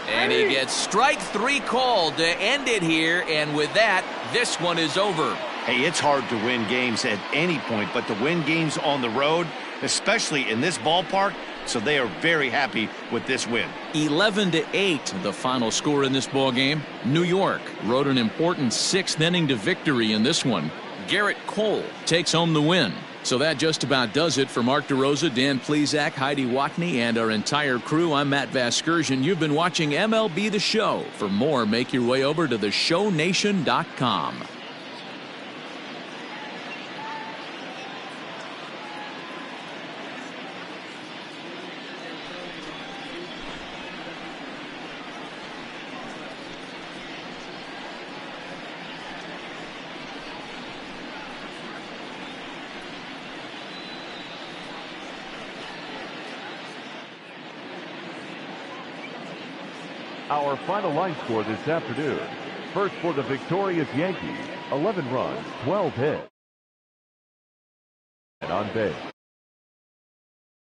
And he gets strike 3 called to end it here, and with that, this one is over. Hey, it's hard to win games at any point, but to win games on the road, especially in this ballpark, so they are very happy with this win. 11-8, the final score in this ball game. New York rode an important 6th inning to victory in this one. Garrett Cole takes home the win. So that just about does it for Mark DeRosa, Dan Plesac, Heidi Watney, and our entire crew. I'm Matt Vasgersian. You've been watching MLB The Show. For more, make your way over to theshownation.com. Our final line score this afternoon. First for the victorious Yankees, 11 runs, 12 hits. And on base,